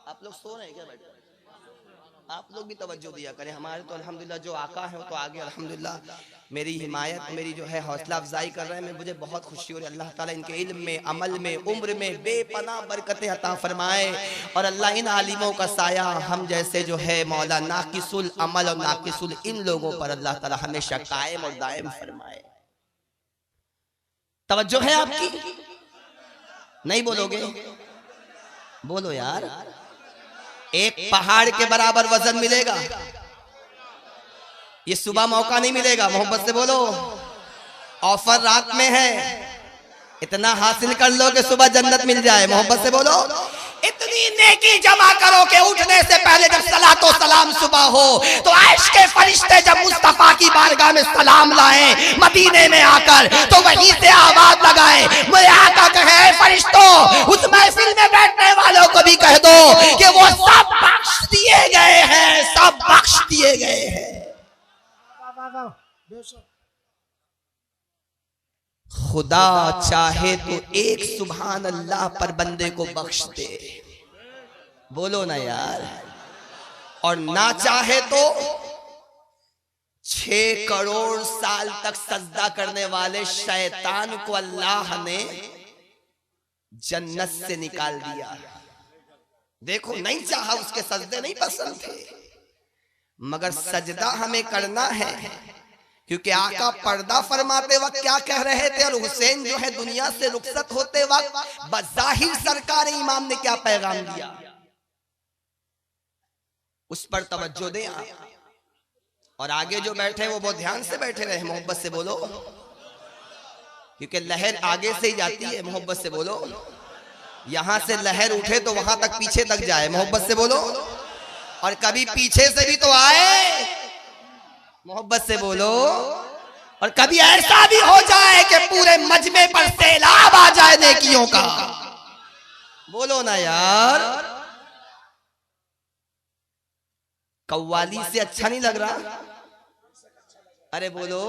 आप लोग सो रहे हैं क्या? बैठे आप लोग भी तवज्जो दिया करें। हमारे तो अल्हम्दुलिल्लाह जो आका है वो तो आगे अल्हम्दुलिल्लाह मेरी हिमायत, मेरी जो है हौसला अफजाई कर रहे हैं। मुझे बहुत खुशी हो रही है। अल्लाह ताला इनके इल्म में, अमल में, उम्र में बेपनाह बरकतें अता फरमाए, और अल्लाह इन आलिमों का साया हम जैसे जो है मौला नाकिसुल अमल और नाकिसुल इन लोगों पर अल्लाह ताला हमेशा कायम और दायम फरमाए। तवज्जो है आपकी? नहीं बोलोगे? बोलो यार। एक पहाड़ के बराबर वजन मिलेगा, ये सुबह मौका नहीं मिलेगा। मोहब्बत से बोलो। ऑफर रात में है, इतना हासिल कर लो कि सुबह जन्नत मिल जाए। मोहब्बत से बोलो। इतनी नेकी जमा करो कि उठने से पहले जब सलातो सलाम सुबह हो तो अर्श के फरिश्ते जब मुस्तफा की बारगाह में सलाम लाएं मदीने में आकर, तो वहीं से आवाज लगाएं, मेरे आका कहे फरिश्तों उस महफिल में बैठने वालों को भी कह दो कि वो सब बख्श दिए गए हैं, सब बख्श दिए गए हैं। खुदा चाहे तो एक सुभान अल्लाह पर बंदे को बख्श दे। बोलो ना यार। और ना चाहे तो 6 करोड़ साल तक सजदा करने वाले शैतान को अल्लाह ने जन्नत से निकाल दिया। देखो नहीं चाहा, उसके सजदे नहीं पसंद थे, मगर सजदा हमें करना है, क्योंकि आका पर्दा फरमाते वक्त क्या कह रहे थे, और हुसैन जो है दुनिया से रुखसत होते वक्त बज़ाहिर सरकार इमाम ने क्या पैगाम दिया, उस पर तवज्जो दें आप। और आगे जो बैठे वो बहुत ध्यान से बैठे रहे। मोहब्बत से बोलो, क्योंकि लहर आगे से ही जाती है। मोहब्बत से बोलो। यहां से लहर उठे तो वहां तक पीछे तक जाए। मोहब्बत से बोलो। और कभी पीछे से भी तो आए। मोहब्बत से बोलो। और कभी ऐसा भी हो जाए कि पूरे मजमे पर सैलाब आ जाए नेकियों का। बोलो ना यार। कव्वाली से अच्छा नहीं लग रहा? अरे बोलो।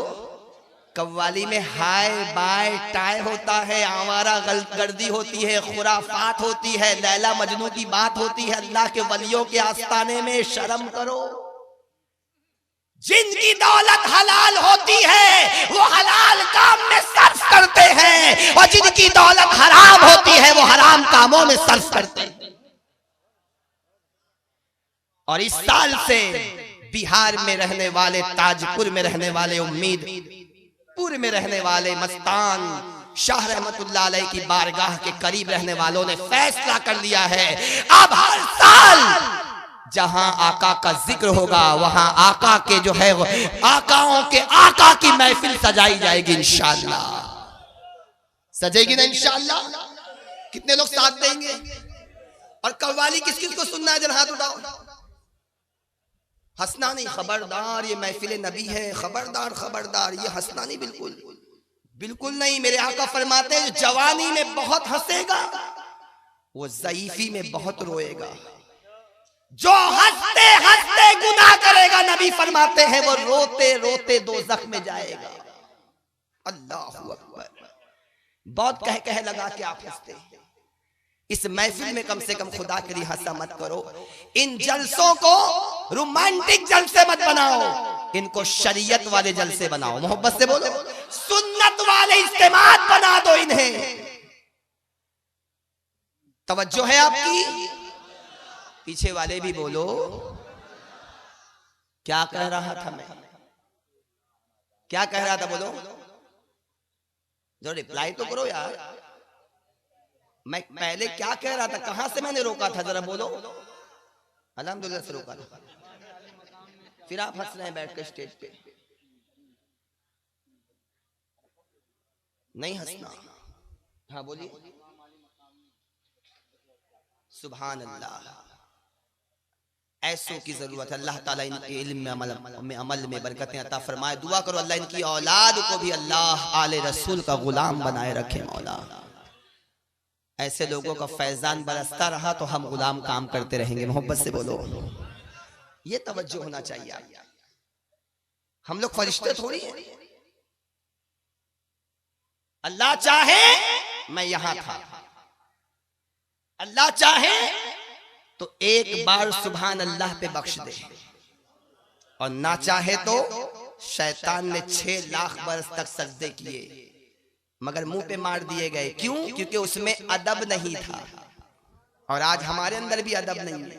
कव्वाली में हाय बाय टाय होता है, आवारा गर्दी होती है, खुराफात होती है, लैला मजनू की बात होती है। अल्लाह के वलियों के आस्ताने में शर्म करो। जिनकी दौलत हलाल होती है वो हलाल काम में सर्फ करते हैं, और जिनकी दौलत हराम होती है वो हराम कामों में सर्फ करते हैं। और इस साल से बिहार में रहने वाले, ताजपुर में रहने वाले, उम्मीदपुर में रहने वाले मस्तान शाह रहमतुल्लाह अलैह की बारगाह के करीब रहने वालों ने फैसला कर लिया है, अब हर साल जहां आका का जिक्र होगा वहां आका के जो है आकाओं के आका की महफिल सजाई जाएगी इंशाअल्लाह। सजेगी ना इंशाअल्लाह? कितने लोग साथ देंगे? और कव्वाली किस किस को सुनना है? जरा हाथ उठाओ। हंसना नहीं, खबरदार, ये महफिल नबी है, खबरदार खबरदार, ये हंसना नहीं, बिल्कुल बिल्कुल नहीं। मेरे आका फरमाते हैं जवानी में बहुत हंसेगा वो ज़ईफी में बहुत रोएगा। जो हंसते हंसते गुनाह करेगा नबी फरमाते हैं वो रोते रोते दोज़ख में जाएगा। अल्लाहु अकबर। बहुत कह लगा के आप हंसते हैं। इस महफिल में कम से कम खुदा के लिए हंसा मत करो। इन जलसों को रोमांटिक जलसे मत बनाओ, इनको शरीयत वाले जलसे बनाओ। मोहब्बत से बोलो, सुन्नत वाले इज्तिमा बना दो इन्हें। तवज्जो है आपकी? पीछे वाले भी बोलो। क्या कह रहा था मैं? क्या कह रहा था? बोलो, जो रिप्लाई तो करो यार। मैं पहले क्या कह रहा था? कहां से मैंने रोका था? जरा बोलो। अल्हम्दुलिल्लाह से रोका था। फिर आप हंस रहे हैं बैठ कर स्टेज पे। नहीं हंसना। हाँ बोलिए। सुभान अल्लाह। ऐसों की जरूरत है। अल्लाह ताला इनके इल्म में अमल में बरकतें अता फरमाए। दुआ करो अल्लाह इनकी औलाद को भी अल्लाह आले रसूल का गुलाम बनाए रखे। मौला ऐसे लोगों का फैजान बरसता रहा तो हम गुलाम काम करते रहेंगे। मोहब्बत से बोलो, ये तवज्जो होना चाहिए। हम लोग फरिश्ते थोड़ी हैं। अल्लाह चाहे मैं यहां था, अल्लाह चाहे तो एक बार सुभान अल्लाह पे बख्श दे, और ना चाहे तो शैतान ने 6 लाख बरस तक सजदे किए मगर मुंह पे मार दिए गए। क्यों? क्योंकि उसमें अदब नहीं था। और आज हमारे अंदर भी अदब नहीं है।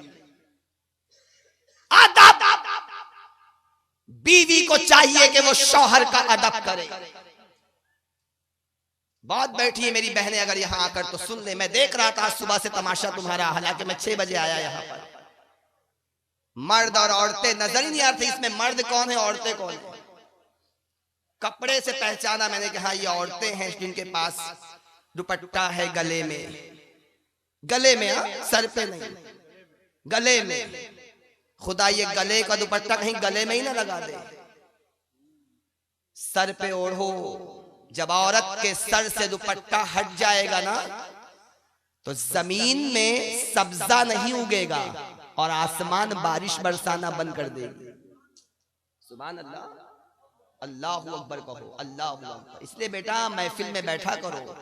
अदब बीवी को चाहिए कि वो शौहर का अदब करे। बहुत बैठी है मेरी बहनें, अगर यहां आकर तो सुन ले। मैं देख रहा था सुबह से तमाशा तुम्हारा, हालांकि मैं 6 बजे आया यहां पर। मर्द और औरतें नजर ही नहीं आ रही इसमें मर्द कौन है औरतें कौन है। कपड़े से पहचाना मैंने कहा ये औरतें हैं जिनके पास दुपट्टा है गले में। गले में, सर पे नहीं, गले में। खुदा ये गले का दुपट्टा कहीं गले में ही ना लगा दे। सर पे ओढ़ो। जब औरत के सर से दुपट्टा हट जाएगा ना तो जमीन में सब्जा नहीं उगेगा और आसमान बारिश बरसाना बंद कर देगी। सुभान अल्लाह, अल्लाहु अकबर कहो, अल्लाहु अकबर। इसलिए बेटा महफिल में बैठा करो,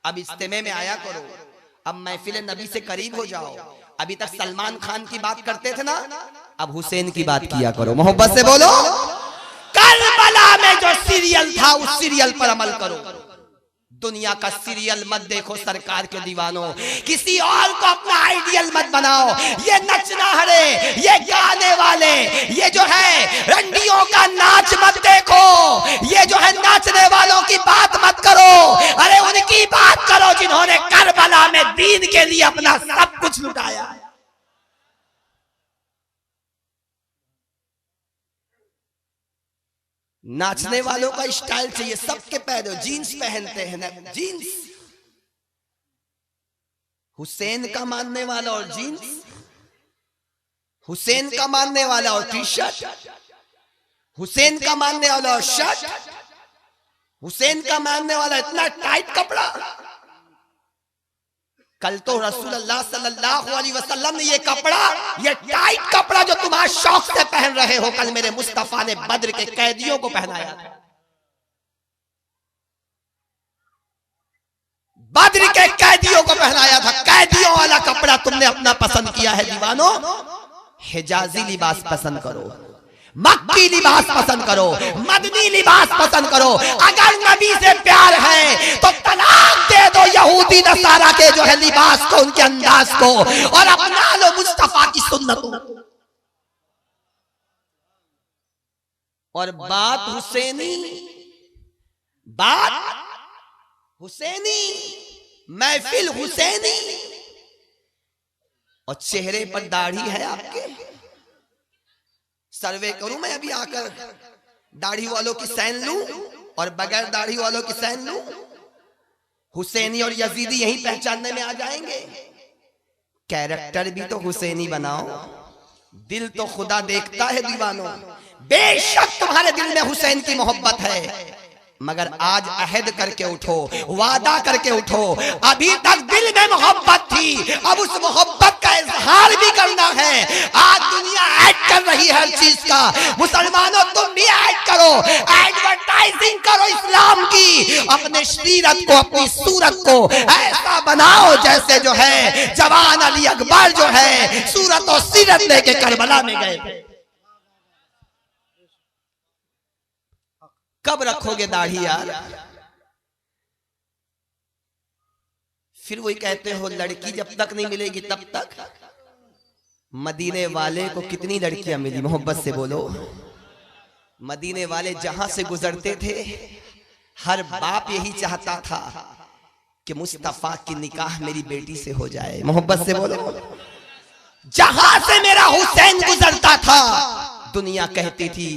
अब इज्तिमे में आया करो, अब महफिल नबी से करीब हो जाओ। अभी तक सलमान खान की बात करते थे ना, अब हुसैन की बात किया करो। मोहब्बत से बोलो। करबला में जो सीरियल था उस सीरियल पर अमल करो। दुनिया का सीरियल मत देखो सरकार के दीवानों, किसी और को अपना आइडियल मत बनाओ। ये नचनाहरे, ये गाने वाले, ये जो है रंडियों का नाच मत देखो। ये जो है नाचने वालों की बात मत करो। अरे उनकी बात करो जिन्होंने करबला में दीन के लिए अपना सब कुछ लुटाया। नाचने वालों का स्टाइल चाहिए, सबके पैर जीन्स पहनते हैं ना, जीन्स। हुसैन का मानने वाला और जीन्स, हुसैन का मानने वाला और टी शर्ट, हुसैन का मानने वाला और शर्ट, हुसैन का मानने वाला इतना टाइट कपड़ा। कल तो रसूलुल्लाह सल्लल्लाहु अलैहि वसल्लम ने ये कपड़ा, ये टाइट कपड़ा जो तुम आज शौक से पहन रहे हो, कल मेरे मुस्तफा ने बद्र के कैदियों को पहनाया था। बद्र के कैदियों को पहनाया था। कैदियों वाला कपड़ा तुमने अपना पसंद किया है दीवानों। हिजाजी लिबास पसंद करो, मक्की लिबास पसंद करो, मदनी लिबास पसंद करो। अगर नबी से प्यार है तो तलाक दे दो यहूदी नसारा के जो है लिबास को, उनके अंदाज को, और अपना लो मुस्तफा की सुन्नत। और बात हुसैनी, बात हुसैनी, महफिल हुसैनी, और चेहरे पर दाढ़ी है आपके। सर्वे करूं मैं अभी आकर, दाढ़ी वालों की सैन लूं और बगैर दाढ़ी वालों की सैन लूं? हुसैनी और यजीदी यही पहचानने में आ जाएंगे। कैरेक्टर भी तो हुसैनी बनाओ, दिल तो खुदा देखता है दीवानों। बेशक तुम्हारे दिल में हुसैन की मोहब्बत है, मगर आज अहद करके उठो, वादा करके उठो। अभी तक दिल में मोहब्बत थी, अब उस मोहब्बत का इजहार भी करना है। आज दुनिया ऐड कर रही है हर चीज का, मुसलमानों तुम भी ऐड करो, एडवर्टाइजिंग करो इस्लाम की। अपने सीरत को, अपनी सूरत को ऐसा बनाओ जैसे जो है जवान अली अकबर जो है सूरत और सीरत लेके करबला में गए थे। कब रखोगे दाढ़ी यार? फिर वही कहते हो लड़की जब तक नहीं मिलेगी तब तक। मदीने वाले को कितनी लड़कियां मिली, मोहब्बत से बोलो। मदीने वाले जहां से गुजरते थे हर बाप यही चाहता था कि मुस्तफा की निकाह मेरी बेटी से हो जाए, मोहब्बत से बोलो। जहां से मेरा हुसैन गुजरता था दुनिया कहती थी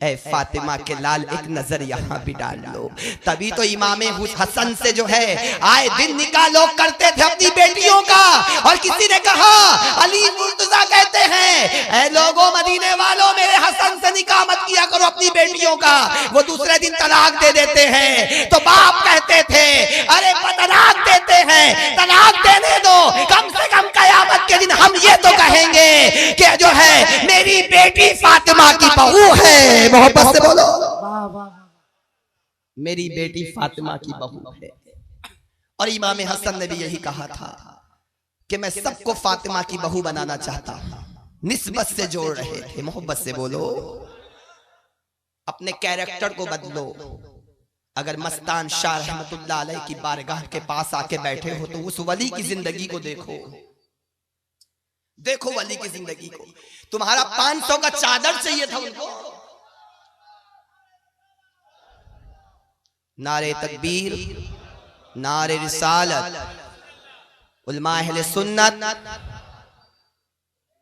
ऐ फातिमा के लाल एक नजर यहाँ भी डाल लो। तभी तो इमाम हसन से जो है आए दिन निकाह लोग करते थे अपनी बेटियों का। और किसी ने कहा, अली मुर्तजा कहते हैं ऐ लोगों मदीने वालों मेरे हसन से निकाह मत किया करो अपनी बेटियों का, वो दूसरे दिन तलाक दे देते हैं। तो बाप कहते थे अरे तलाक देते हैं, तलाक देने दो, कम से कम कयामत के दिन हम ये तो कहेंगे कि जो है मेरी बेटी फातिमा की बहू है, मोहब्बत से बोलो। मेरी बेटी फातिमा की बहू है। और इमाम हसन ने भी यही कहा था कि मैं सबको फातिमा की बहू बनाना चाहता हूं, निस्बत से जोड़ रहे थे, मोहब्बत से बोलो। अपने कैरेक्टर को बदलो। अगर मस्तान शाह रहमतुल्लाह अलैह की बारगाह के पास आके बैठे हो तो उस वली की जिंदगी को देखो, देखो वली की जिंदगी को। तुम्हारा 500 का चादर चाहिए था उनको। नारे तकबीर, नारे रिसालत, उलमा अहले सुन्नत,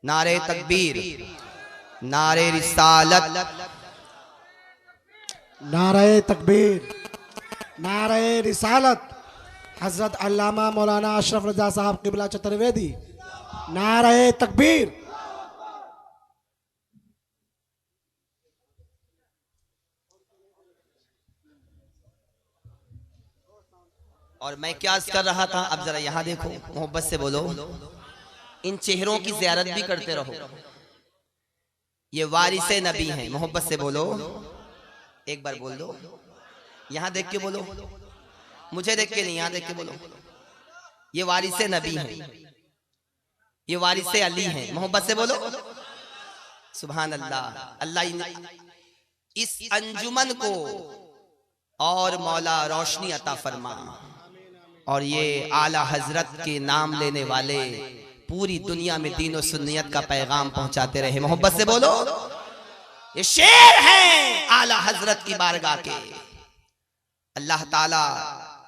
नारे तकबीर, नारे रिसालत, नारे तकबीर, नारे रिसालत। हजरत अल्लामा मौलाना अशरफ रजा साहब क़िबला चतुर्वेदी, नारे तकबीर। और मैं क्या कर रहा था, अब जरा यहां देखो, मोहब्बत से बोलो। इन चेहरों की ज़ियारत भी करते रहो, ये वारिसे नबी हैं, मोहब्बत से बोलो। एक बार बोल दो, यहां देख के बोलो, मुझे देख के नहीं, यहां देख के बोलो। ये वारिसे नबी हैं, ये वारिसे अली हैं, मोहब्बत से बोलो। सुभान अल्लाह। अल्लाह इस अंजुमन को और मौला रोशनी अता फरमा, और ये आला हजरत के नाम लेने वाले पूरी दुनिया में दीन और सुन्नियत का पैगाम पहुंचाते रहे, मोहब्बत से बोलो। ये शेर हैं आला हजरत की बारगाह के। अल्लाह ताला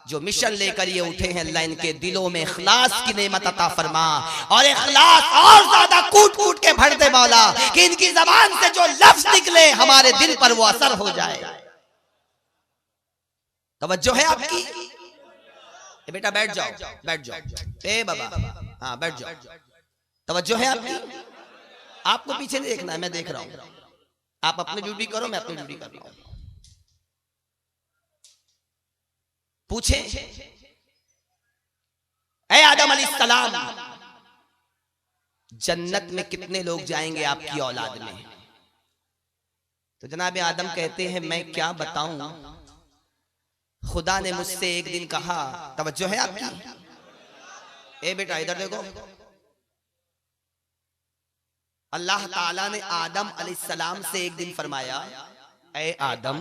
जो मिशन लेकर ये उठे हैं, अल्लाह इनके दिलों में इखलास की नेमत अता फरमा, और इखलास और ज्यादा कूट कूट के भर दे मौला, कि इनकी जबान से जो लफ्ज निकले हमारे दिल पर वो असर हो जाए। तवज्जो है आपकी? ए बेटा बैठ जाओ, बैठ जाओ, ए बाबा, हाँ बैठ जाओ। तवज्जो है आपकी? आपको पीछे नहीं देखना है, मैं देख रहा हूं। आप अपनी ड्यूटी करो, मैं अपनी ड्यूटी कर रहा हूं। पूछे ऐ आदम अलैहिस्सलाम, जन्नत में कितने लोग जाएंगे आपकी औलाद में? तो जनाब आदम कहते हैं मैं क्या बताऊं, खुदा ने मुझसे एक दिन कहा। तवज्जो है आपकी? ए बेटा इधर देखो। अल्लाह ताला ने आदम अलैहिस्सलाम से एक दिन फरमाया, ऐ आदम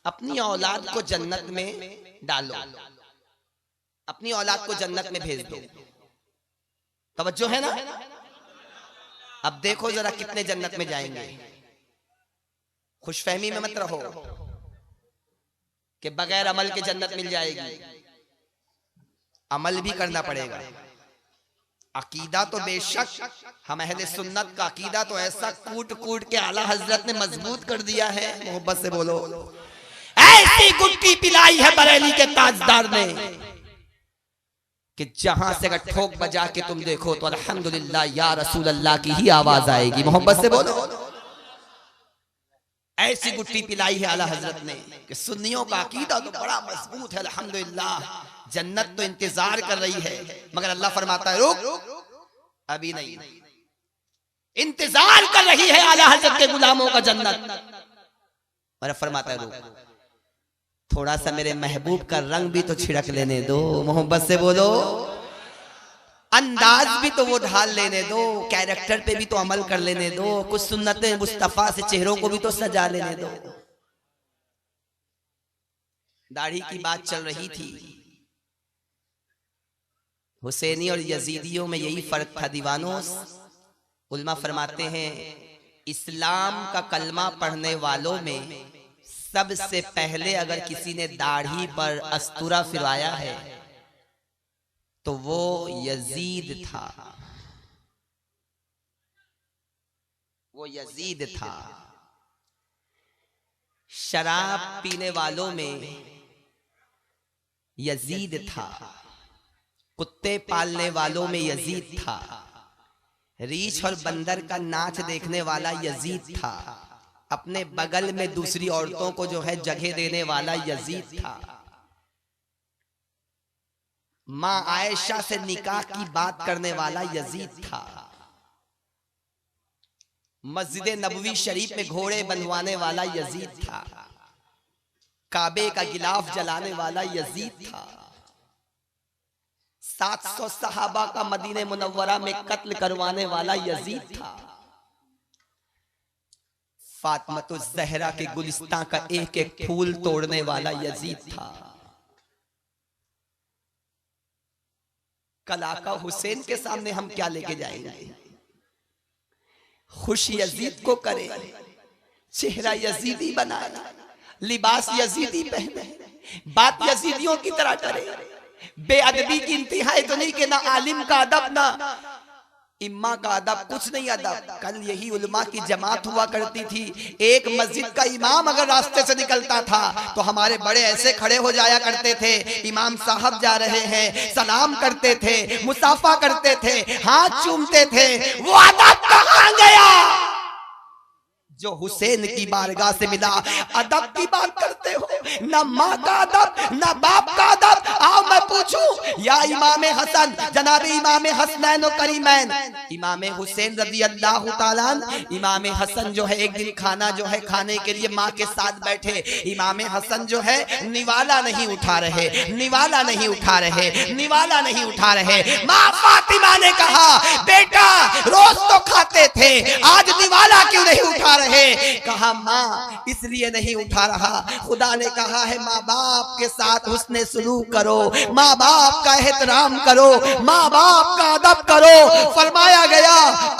अपनी औलाद को जन्नत में डालो, अपनी औलाद को जन्नत में भेज दो। तवज्जो है ना? अब देखो जरा कितने जन्नत में जाएंगे। खुशफहमी में मत रहो कि बगैर अमल के जन्नत मिल जाएगी। अमल भी करना पड़ेगा, अकीदा तो बेशक हम अहले सुन्नत का अकीदा तो ऐसा कूट कूट के आला हजरत ने मजबूत कर दिया है, मोहब्बत से बोलो, ऐसी गुट्टी पिलाई है बरेली के ताजदार ने कि जहां से अगर ठोक बजा के तुम देखो तो अल्हम्दुलिल्लाह या रसूल अल्लाह की ही आवाज आएगी। मोहब्बत से बोलो, ऐसी गुट्टी पिलाई है आला हजरत ने कि सुन्नियों का अकीदा तो बड़ा मजबूत है अल्हम्दुलिल्लाह, जन्नत तो इंतजार कर रही है, मगर अल्लाह फरमाता है रुक, अभी नहीं, इंतजार कर रही है आला हजरत के गुलामों का जन्नत। और फरमाता है रुक, थोड़ा सा मेरे महबूब का रंग भी तो छिड़क लेने दो। मोहब्बत से बोलो, अंदाज भी तो वो ढाल लेने दो, कैरेक्टर पे भी तो अमल कर लेने दो, कुछ सुन्नतें मुस्तफा से चेहरों को भी तो सजा लेने दो। दाढ़ी की बात चल रही थी, हुसैनी और यजीदियों में यही फर्क था दीवानों। उल्मा फरमाते हैं इस्लाम का कलमा पढ़ने वालों में सबसे पहले अगर किसी ने दाढ़ी पर अस्तूरा फिरवाया है तो वो यजीद था, वो यजीद था। शराब पीने वालों में यजीद था, कुत्ते पालने वालों में यजीद था, रीछ और बंदर का नाच देखने वाला यजीद था, अपने बगल में दूसरी औरतों को जो है जगह देने वाला यजीद था, मां आयशा से निकाह की बात करने वाला यजीद था, मस्जिद नबवी शरीफ में घोड़े बनवाने वाला यजीद था, काबे का गिलाफ जलाने वाला यजीद था, 700 सहाबा का मदीने मुनव्वरा में कत्ल करवाने वाला यजीद था, फातिमा ज़हरा के गुलिस्तान का एक एक फूल तोड़ने वाला यजीद था। कल आका हुसैन के सामने हम क्या लेके जाएंगे? खुश यजीद को करे, चेहरा यजीदी बनाए, लिबास यजीदी पहने, बात यजीदियों की तरह करे, बेअदबी की इंतहा तो नहीं कि ना आलिम का अदब ना इम्मा का अदब, कुछ नहीं अदब। कल यही उलमा की जमात हुआ करती थी, एक मस्जिद का इमाम अगर रास्ते से निकलता था तो हमारे बड़े ऐसे खड़े हो जाया करते थे, इमाम साहब जा रहे हैं, सलाम करते थे, मुसाफा करते थे, हाथ चूमते थे। वो अदब कहां गया जो हुसैन की बारगाह से मिला? अदब की बात करते हो, ना माँ का अदब ना बाप का अदब। आओ मैं पूछूं, या इमाम हसन जनाबे इमाम हसनैन और करीमैन इमाम हुसैन रज़ी अल्लाह ताला अन्हु, इमाम हसन जो है एक दिन खाना जो है खाने के लिए माँ के साथ बैठे, इमाम हसन जो है निवाला नहीं उठा रहे, निवाला नहीं उठा रहे, निवाला नहीं उठा रहे। माँ फातिमा ने कहा बेटा रोज तो खाते थे, आज निवाला क्यों नहीं उठा रहे? कहा माँ इसलिए नहीं उठा रहा, खुदा ने कहा है माँ बाप के साथ हुस्ने सुलूक करो, माँ बाप का एहतराम करो, माँ बाप का अदब करो। फरमाया गया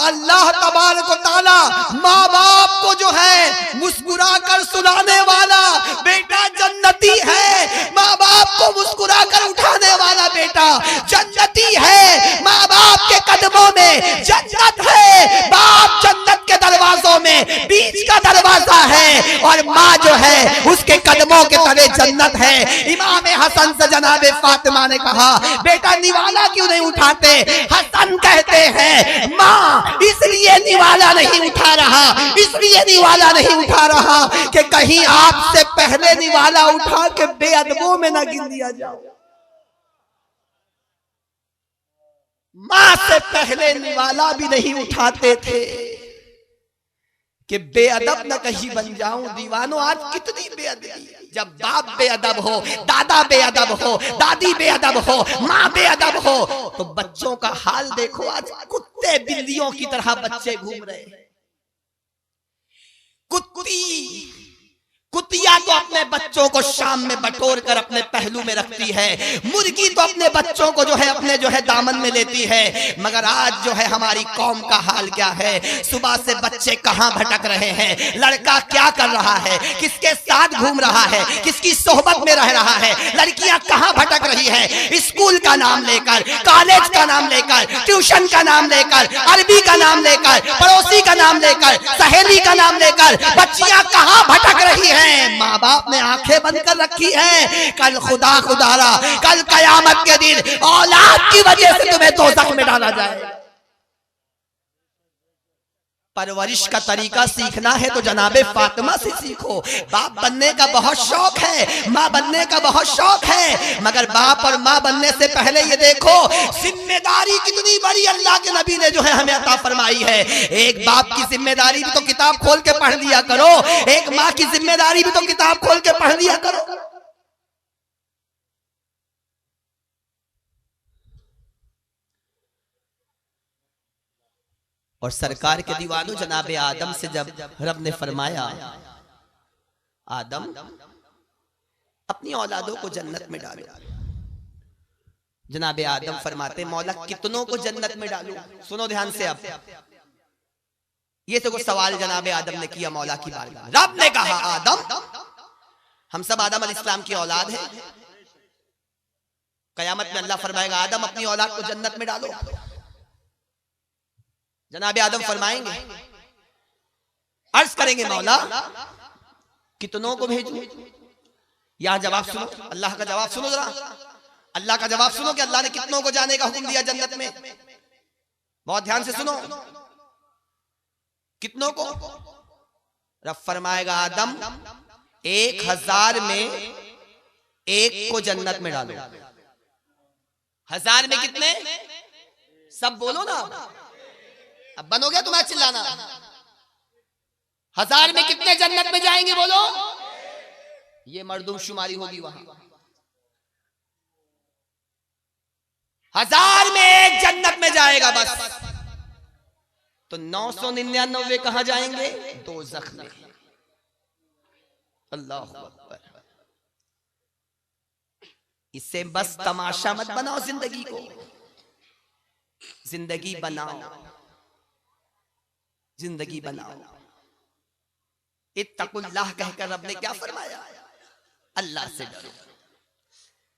अल्लाह तबारक व तआला माँ बाप को जो है मुस्कुरा कर सुलाने वाला बेटा जन्नती है, माँ बाप को मुस्कुरा कर उठाने वाला बेटा जन्नती है। माँ बाप के कदमों में जन्नत है, बाप जन्नत के दरवाजों में बीच का दरवाजा है और माँ जो है उसके कदमों के तले जन्नत है। इमाम हसन से जनाबे फातिमा ने कहा बेटा निवाला क्यों नहीं उठाते? हसन कहते हैं माँ इसलिए निवाला नहीं उठा रहा, इसलिए निवाला नहीं उठा रहा कि कहीं आपसे पहले निवाला उठा के बेअदबों में न गिन दिया जाओ। माँ से पहले निवाला भी नहीं उठाते थे कि बेअदब न कहीं बन जाऊं। दीवानों आज कितनी बेअदबी, जब बाप बेअदब हो, दादा बेअदब हो, दादी बेअदब हो, माँ बेअदब हो तो बच्चों का हाल देखो। आज कुत्ते बिल्लियों की तरह बच्चे घूम रहे हैं। कुतिया तो अपने बच्चों को शाम में बटोर कर अपने पहलू में रखती है, मुर्गी तो अपने बच्चों को जो है दामन में लेती है। मगर आज जो है हमारी कौम का हाल क्या है? सुबह से बच्चे कहां भटक रहे हैं, लड़का क्या कर रहा है, किसके साथ घूम रहा है, किसकी सोहबत में रह रहा है, लड़कियां कहां भटक रही है, स्कूल का नाम लेकर, कॉलेज का नाम लेकर, ट्यूशन का नाम लेकर, अरबी का नाम लेकर, पड़ोसी का नाम लेकर, सहेली का नाम लेकर बच्चियां कहां भटक रही हैं। माँ बाप ने आंखें बंद कर रखी हैं। कल खुदा खुदारा, कल कयामत के दिन औलाद की वजह से तुम्हें दोज़ख में डाला जाए। परवरिश का तरीका सीखना है तो जनाबे फातिमा से सीखो। बाप बनने का बहुत शौक है, माँ बनने का बहुत शौक है, मगर बाप और माँ बनने से पहले ये देखो जिम्मेदारी कितनी बड़ी अल्लाह के नबी ने जो है हमें अता फरमाई है। एक बाप की जिम्मेदारी भी तो किताब खोल के पढ़ लिया करो, एक माँ की जिम्मेदारी भी तो किताब खोल के पढ़ लिया करो। और सरकार के दीवानों, जनाबे आदम से जब रब ने फरमाया आदम अपनी औलादों को जन्नत में डालो, जनाबे आदम फरमाते मौला कितनों को जन्नत में डालूं? सुनो ध्यान से, अब ये तो सवाल जनाबे आदम ने किया मौला की बारगाह। रब ने कहा आदम, हम सब आदम अलैहिस्सलाम की औलाद हैं, कयामत में अल्लाह फरमाएगा आदम अपनी औलाद को जन्नत में डालो। जनाबे आदम फरमाएंगे, अर्ज करेंगे मौला कितनों को भेजूं? यहां जवाब सुनो, अल्लाह का जवाब सुनो, जरा अल्लाह का जवाब सुनो कि अल्लाह ने कितनों को जाने का हुक्म दिया जन्नत में। बहुत ध्यान से सुनो, कितनों को? रब फरमाएगा आदम 1000 में एक को जन्नत में डालो। 1000 में कितने? सब बोलो ना, अब बंद हो गया तुम्हारा चिल्लाना। 1000 में कितने जन्नत में जाएंगे बोलो? ये मर्दमशुमारी होगी वहां। 1000 में एक जन्नत में जाएगा बस, तो 999 कहां जाएंगे? दोज़ख में। अल्लाह अकबर। इससे बस तमाशा मत बनाओ जिंदगी को, जिंदगी बनाओ, जिंदगी बनाओ। इत्तकुल्लाह कहकर रब ने क्या फरमाया? अल्लाह से डरो।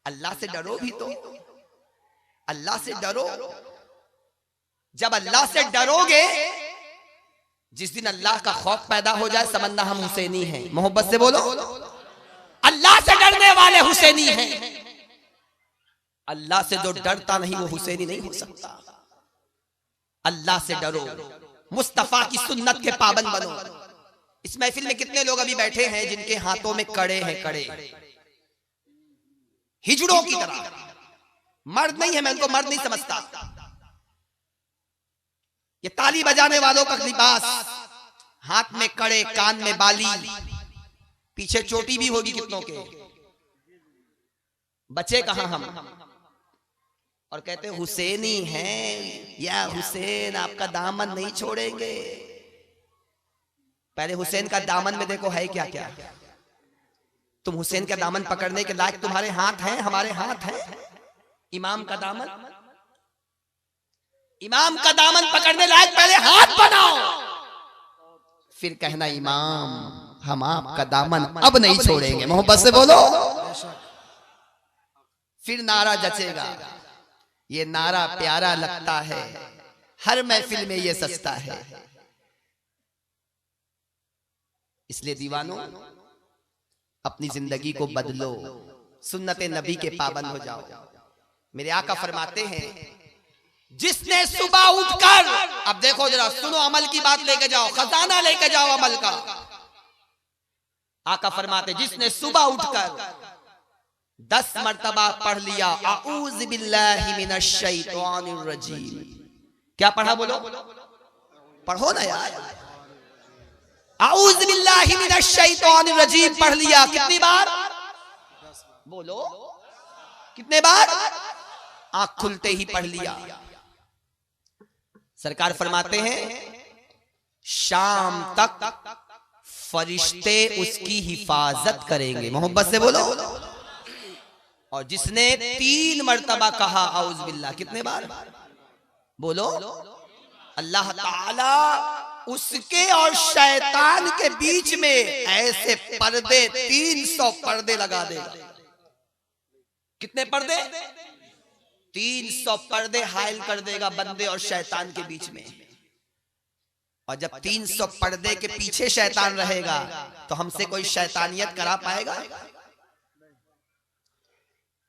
अल्लाह से डरो भी तो, अल्लाह से डरो। जब अल्लाह से डरोगे, जिस दिन अल्लाह का खौफ पैदा हो जाए समझना हम हुसैनी हैं। मोहब्बत से बोलो, अल्लाह से डरने वाले हुसैनी हैं। अल्लाह से जो डरता नहीं वो हुसैनी नहीं हो सकता। अल्लाह से डरो, मुस्तफा की सुन्नत के पाबंद बनो। इस महफिल में कितने लोग अभी बैठे हैं जिनके हाथों में कड़े हैं, कड़े हिजड़ों की तरह। मर्द नहीं है, मैं उनको मर्द नहीं समझता। ये ताली बजाने वालों का लिबास, हाथ में कड़े, कान में बाली, पीछे चोटी भी होगी कितनों के। बचे कहां हम? और कहते हुसैनी हैं या हुसैन आपका दामन नहीं छोड़ेंगे। पहले हुसैन का दामन में देखो है क्या क्या। तुम हुसैन का दामन पकड़ने के लायक तुम्हारे हाथ हैं, हमारे हाथ हैं। इमाम का दामन, इमाम का दामन पकड़ने लायक पहले हाथ बनाओ, फिर कहना इमाम हम आपका दामन अब नहीं छोड़ेंगे। मोहब्बत से बोलो, फिर नारा जचेगा। ये नारा प्यारा लगता है, हर महफिल में ये सस्ता है। इसलिए दीवानों अपनी जिंदगी को बदलो, सुन्नत नबी के पाबंद हो जाओ। मेरे आका फरमाते हैं जिसने सुबह उठकर, अब देखो जरा सुनो, अमल की बात लेके जाओ, खजाना लेके जाओ अमल का। आका फरमाते जिसने सुबह उठकर 10 मर्तबा पढ़ लिया आऊज़ बिल्लाहि मिनश शैतानिर रजीम। क्या पढ़ा बोलो? पढ़ो ना यार। आऊज़ बिल्लाहि मिनश शैतानिर रजीम पढ़ लिया। कितनी बार बोलो? कितने बार? आंख खुलते ही पढ़ लिया। सरकार फरमाते हैं शाम तक फरिश्ते उसकी हिफाजत करेंगे। मोहब्बत से बोलो। और जिसने 3 मर्तबा कहा औज़ बिल्लाह, कितने बार बोलो, अल्लाह ताला उसके और शैतान के बीच में ऐसे पर्दे, 300 पर्दे लगा देगा। कितने पर्दे? 300 पर्दे हायल कर देगा बंदे और शैतान के बीच में। और जब 300 पर्दे के पीछे शैतान रहेगा तो हमसे कोई शैतानियत करा पाएगा?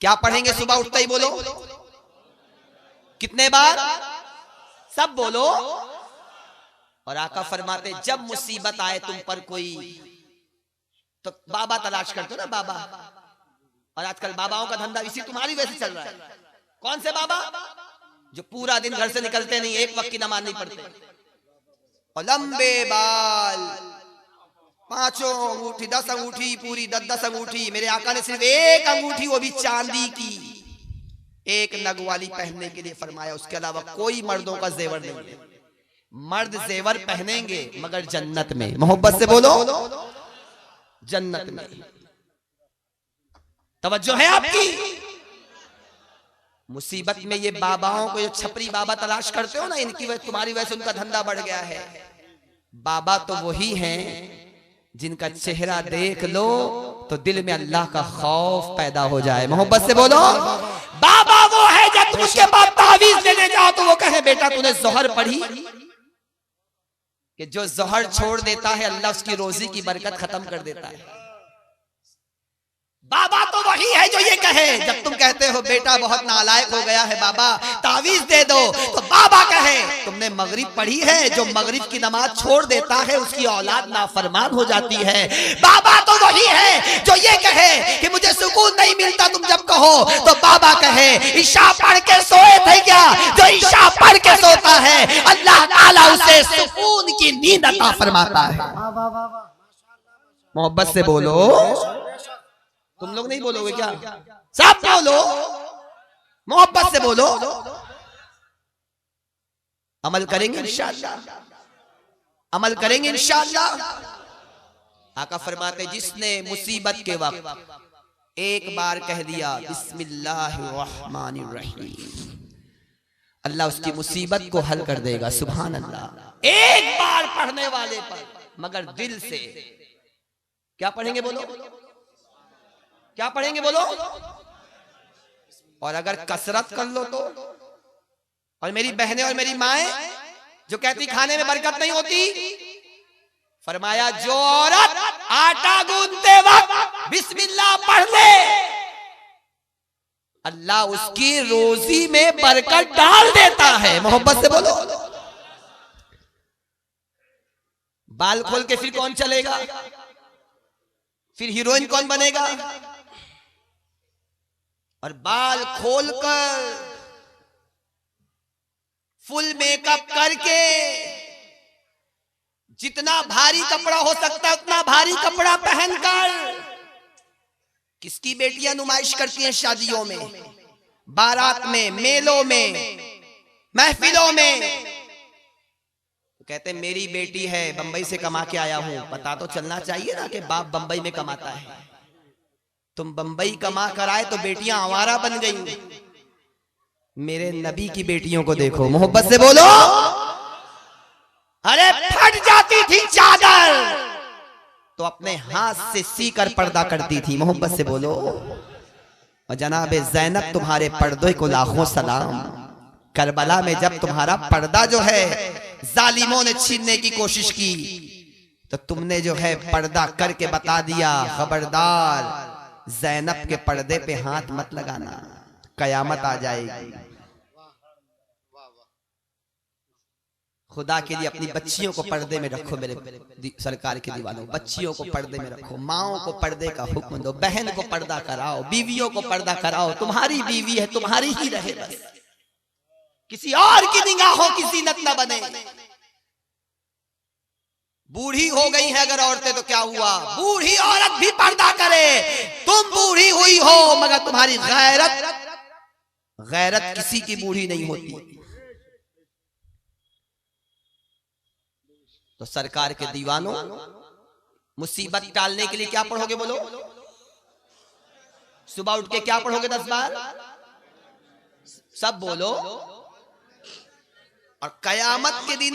क्या पढ़ेंगे सुबह उठते ही बोलो? कितने बार? सब बोलो। और आका फरमाते जब मुसीबत आए तुम पर कोई, तो बाबा तलाश करते हो ना, बाबा। और आजकल बाबाओं का धंधा इसी तुम्हारी वजह से चल रहा है। कौन से बाबा? जो पूरा दिन घर से निकलते नहीं, एक वक्त की नमाज नहीं पढ़ते, और लंबे बाल, 5 अंगूठी, 10 अंगूठी, पूरी 10 अंगूठी। मेरे आका ने सिर्फ एक अंगूठी, वो भी चांदी की, एक नग वाली पहनने के लिए फरमाया। उसके अलावा कोई मर्दों का जेवर नहीं है। मर्द जेवर पहनेंगे मगर जन्नत में। मोहब्बत से बोलो, जन्नत में। तवज्जो है आपकी? मुसीबत में ये बाबाओं को, ये छपरी बाबा तलाश करते हो ना, इनकी वजह, तुम्हारी वजह से उनका धंधा बढ़ गया है। बाबा तो वही हैं जिनका चेहरा देख लो तो दिल में अल्लाह का खौफ पैदा हो जाए। मोहब्बत से बोलो। बाबा वो है जब तुम उसके बाद तावीज लेने जाओ तो वो कहे बेटा तूने जोहर पढ़ी? कि जो जोहर छोड़ देता है अल्लाह उसकी रोजी की बरकत खत्म कर देता है। बाबा तो वही है जो ये कहे जब तुम कहते हो बेटा बहुत नालायक हो गया है बाबा तावीज दे दो, तो बाबा कहे तुमने मगरिब पढ़ी है? जो मगरिब की नमाज छोड़ देता है उसकी औलाद नाफरमान हो जाती है। बाबा तो वही है जो ये कहे कि मुझे सुकून नहीं मिलता तुम जब कहो, तो बाबा कहे ईशा पढ़ के सोए थे क्या? जो ईशा पढ़ के सोता है अल्लाह ताला उसे सुकून की नींद अता फरमाता है। मोहब्बत से बोलो। तुम लोग नहीं बोलोगे क्या? सब बोलो, मोहब्बत से बोलो। अमल करेंगे इंशाअल्लाह, अमल करेंगे इंशाअल्लाह। आका फरमाते जिसने मुसीबत के वक्त एक बार कह दिया बिस्मिल्लाहिर्रहमानिर्रहीम, अल्लाह उसकी मुसीबत को हल कर देगा। सुभान अल्लाह। एक बार पढ़ने वाले पर, मगर दिल से। क्या पढ़ेंगे बोलो? क्या पढ़ेंगे बोलो? और अगर कसरत कर लो तो? और मेरी बहनें और मेरी माएं जो कहती खाने में बरकत नहीं होती, फरमाया जो औरत आटा गूंथते वक्त बिस्मिल्लाह पढ़ ले अल्लाह उसकी रोजी में बरकत डाल देता है। मोहब्बत से बोलो। बाल खोल के फिर कौन चलेगा? फिर हीरोइन कौन बनेगा? और बाल खोलकर फुल मेकअप करके जितना भारी कपड़ा हो सकता है उतना भारी कपड़ा पहनकर किसकी बेटियां नुमाइश करती हैं? शादियों में, बारात में, मेलों में, महफिलों में। तो कहते मेरी बेटी है, बंबई से कमा के आया हूं। पता तो चलना चाहिए ना कि बाप बंबई में कमाता है। तुम बंबई कमा कर आए तो बेटियां आवारा बन गई। मेरे नबी की बेटियों को देखो। मोहब्बत से बोलो। अरे फट जाती थी चादर तो अपने हाथ से सीकर पर्दा करती थी। मोहब्बत से बोलो। और जनाबे ज़ैनब तुम्हारे पर्दे को लाखों सलाम। करबला में जब तुम्हारा पर्दा जो है जालिमों ने छीनने की कोशिश की तो तुमने जो है पर्दा करके बता दिया खबरदार ज़ैनब के पर्दे पे हाथ मत लगाना, कयामत आ जाएगी। खुदा के लिए अपनी बच्चियों को पर्दे में रखो। मेरे सरकार के दीवानों, बच्चियों को पर्दे में रखो। माओं को पर्दे का हुक्म दो। बहन को पर्दा कराओ, बीवियों को पर्दा कराओ। तुम्हारी बीवी है, तुम्हारी ही रहे बस, किसी और की निगाहों की ज़ीनत न बने। बूढ़ी हो गई है अगर औरतें तो क्या हुआ? बूढ़ी औरत भी पर्दा करे। तुम बूढ़ी हुई हो मगर तुम्हारी गैरत किसी की बूढ़ी नहीं होती। तो सरकार के दीवानों, मुसीबत टालने के लिए क्या पढ़ोगे बोलो? सुबह उठ के क्या पढ़ोगे 10 बार? सब बोलो। और कयामत के दिन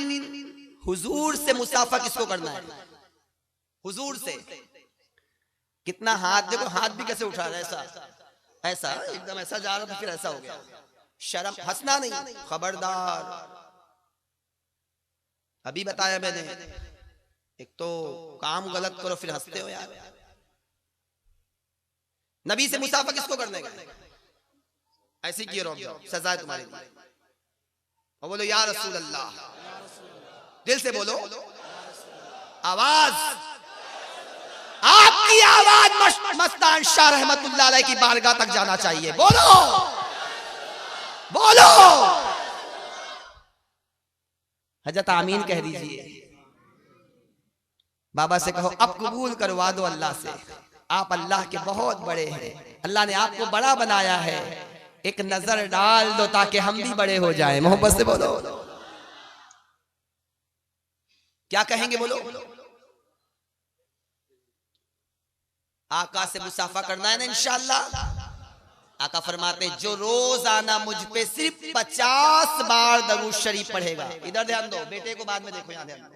हुजूर से मुसाफा किसको करना है? हुजूर से। कितना हाथ देखो, हाथ भी कैसे उठा रहा है, ऐसा ऐसा एकदम ऐसा जा रहा था, फिर ऐसा हो गया। शर्म, हंसना नहीं, खबरदार। अभी बताया मैंने, एक तो काम गलत करो फिर हंसते हो यार। नबी से मुसाफा किसको करने का? ऐसे किए रहो, सजा है तुम्हारी। और बोलो या रसूल अल्लाह, दिल से बोलो। आवाज, आपकी आवाज मस्तान शाह रहमतुल्लाह अलैह की बारगाह तक जाना चाहिए। बोलो बोलो। हजरत आमीन कह दीजिए। बाबा से कहो अब कबूल करवा दो अल्लाह से, आप अल्लाह के बहुत बड़े हैं, अल्लाह ने आपको बड़ा बनाया है, एक नजर डाल दो ताकि हम भी बड़े हो जाएं। मोहब्बत से बोलो। क्या कहेंगे बोलो? आका से मुसाफा करना है ना इंशाअल्लाह। आका फरमाते जो रोजाना मुझ पे सिर्फ 50 बार दरूद शरीफ पढ़ेगा, इधर ध्यान दो, बेटे को बाद में देखो, यहां ध्यान दो।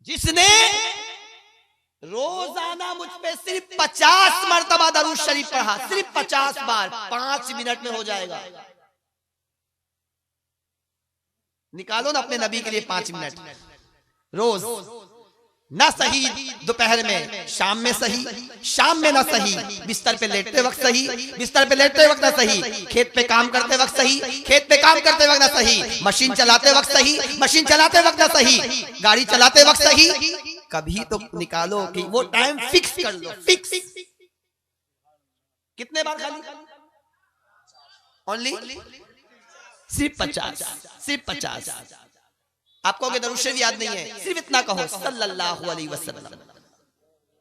जिसने रोजाना मुझ पे सिर्फ 50 मरतबा दरूद शरीफ पढ़ा, सिर्फ 50 बार, 5 मिनट में हो जाएगा। निकालो ना अपने नबी के लिए 5 मिनट रोज। ना सही दोपहर में, शाम में सही, शाम में ना सही, बिस्तर पे लेटते वक्त सही, बिस्तर पे लेटते वक्त ना सही, खेत पे काम करते वक्त सही, खेत पे काम करते वक्त ना सही, मशीन चलाते वक्त सही, मशीन चलाते वक्त ना सही, गाड़ी चलाते वक्त सही। कभी तो निकालो कि वो टाइम फिक्स कर लो, फिक्स। कितने बार खाली? ओनली सिर्फ 50, सिर्फ 50। आपको अगर दरूद शरीफ याद नहीं है, सिर्फ इतना कहो सल्लल्लाहु अलैहि वसल्लम।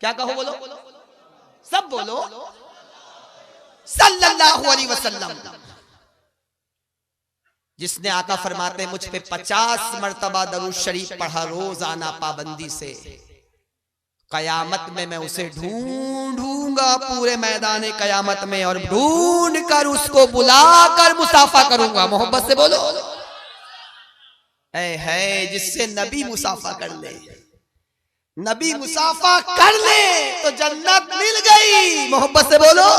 क्या कहो बोलो? सब बोलो सल्लल्लाहु अलैहि वसल्लम। जिसने आका फरमाते मुझ पे 50 मरतबा दरूद शरीफ पढ़ा रोजाना पाबंदी से, कयामत में मैं उसे ढूंढूंगा पूरे मैदान कयामत में, और ढूंढ कर उसको बुलाकर मुसाफा करूंगा। मोहब्बत से बोलो। ऐ है जिससे नबी मुसाफा कर ले, नबी मुसाफा कर ले तो जन्नत मिल गई। मोहब्बत से बोलो।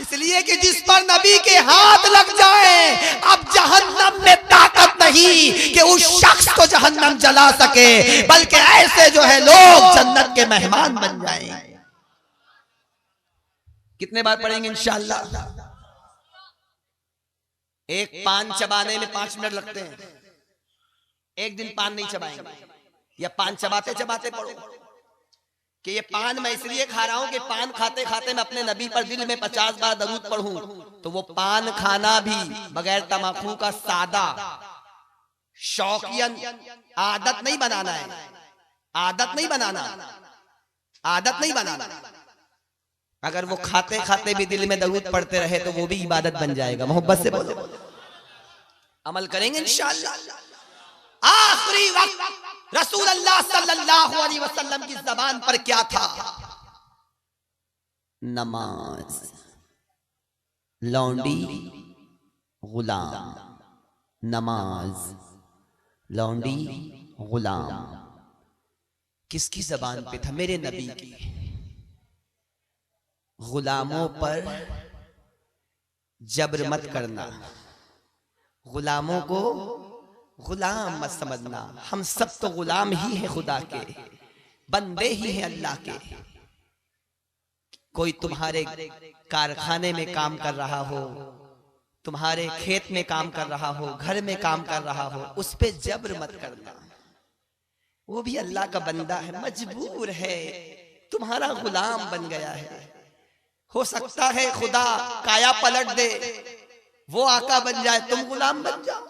इसलिए कि जिस पर नबी के हाथ लग जाए, अब जहन्नम में ताकत नहीं कि उस शख्स को जहन्नम जला सके, बल्कि ऐसे जो है लोग जन्नत के मेहमान बन जाएं। कितने बार पढ़ेंगे इंशाअल्लाह? एक पान चबाने में 5 मिनट लगते हैं। एक दिन पान नहीं चबाएंगे, या पान चबाते चबाते पढ़ो कि ये पान मैं इसलिए खा रहा हूं कि पान खाते खाते मैं अपने नबी पर दिल में 50 बार दरूद पढ़ूं। तो वो पान खाना भी बगैर तमाकू का सादा शौकियन आदत नहीं बनाना है, आदत नहीं बनाना, आदत नहीं बनाना। अगर वो खाते खाते भी दिल में दरूद पढ़ते रहे तो वो भी इबादत बन जाएगा। मोहब्बत से बोलो। अमल करेंगे इंशाअल्लाह। आखिरी वक्त रसूल अल्लाह सल्लल्लाहु अलैहि वसल्लम की ज़बान पर क्या था? नमाज, लौंडी, गुलाम। नमाज, लौंडी, गुलाम। किसकी ज़बान पे था? मेरे नबी की। गुलामों पर जबर मत करना, गुलामों को गुलाम मत समझना। हम सब तो गुलाम ही हैं, खुदा के बंदे ही हैं, अल्लाह के। कोई तुम्हारे कारखाने में काम कर रहा हो, तुम्हारे खेत में काम कर रहा हो, घर में काम कर रहा हो, उस पे जबर मत करना। वो भी अल्लाह का बंदा है, मजबूर है, तुम्हारा गुलाम बन गया है। हो सकता है खुदा काया पलट दे, वो आका बन जाए, तुम गुलाम बन जाओ।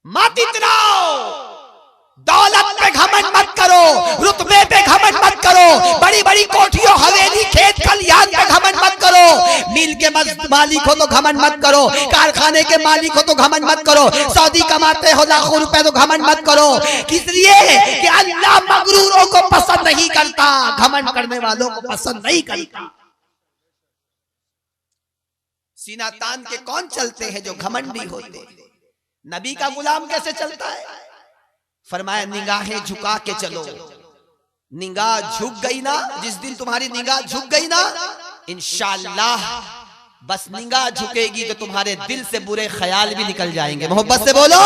मत इतराओ, दौलत पे घमंड मत करो, रुतबे पे घमंड मत करो, बड़ी बड़ी कोठियों, हवेली, खेत खलियान पे घमंड मत करो, मील के मालिक हो तो घमंड मत करो, कारखाने के मालिक हो तो घमंड मत करो, सऊदी कमाते हो लाखों रुपए तो घमंड मत करो। इसलिए कि अल्लाह मगरूरों को पसंद नहीं करता, घमंड करने वालों को पसंद नहीं करता। सीना तान के कौन चलते हैं? जो घमंडी होते हैं। नबी का गुलाम कैसे चलता है? फरमाया निगाहें झुका के चलो। निगाह झुक गई ना, जिस दिन तुम्हारी निगाह झुक गई ना, इंशाअल्लाह बस निगाह झुकेगी तो तुम्हारे दिल से बुरे ख्याल भी निकल जाएंगे। मोहब्बत से बोलो।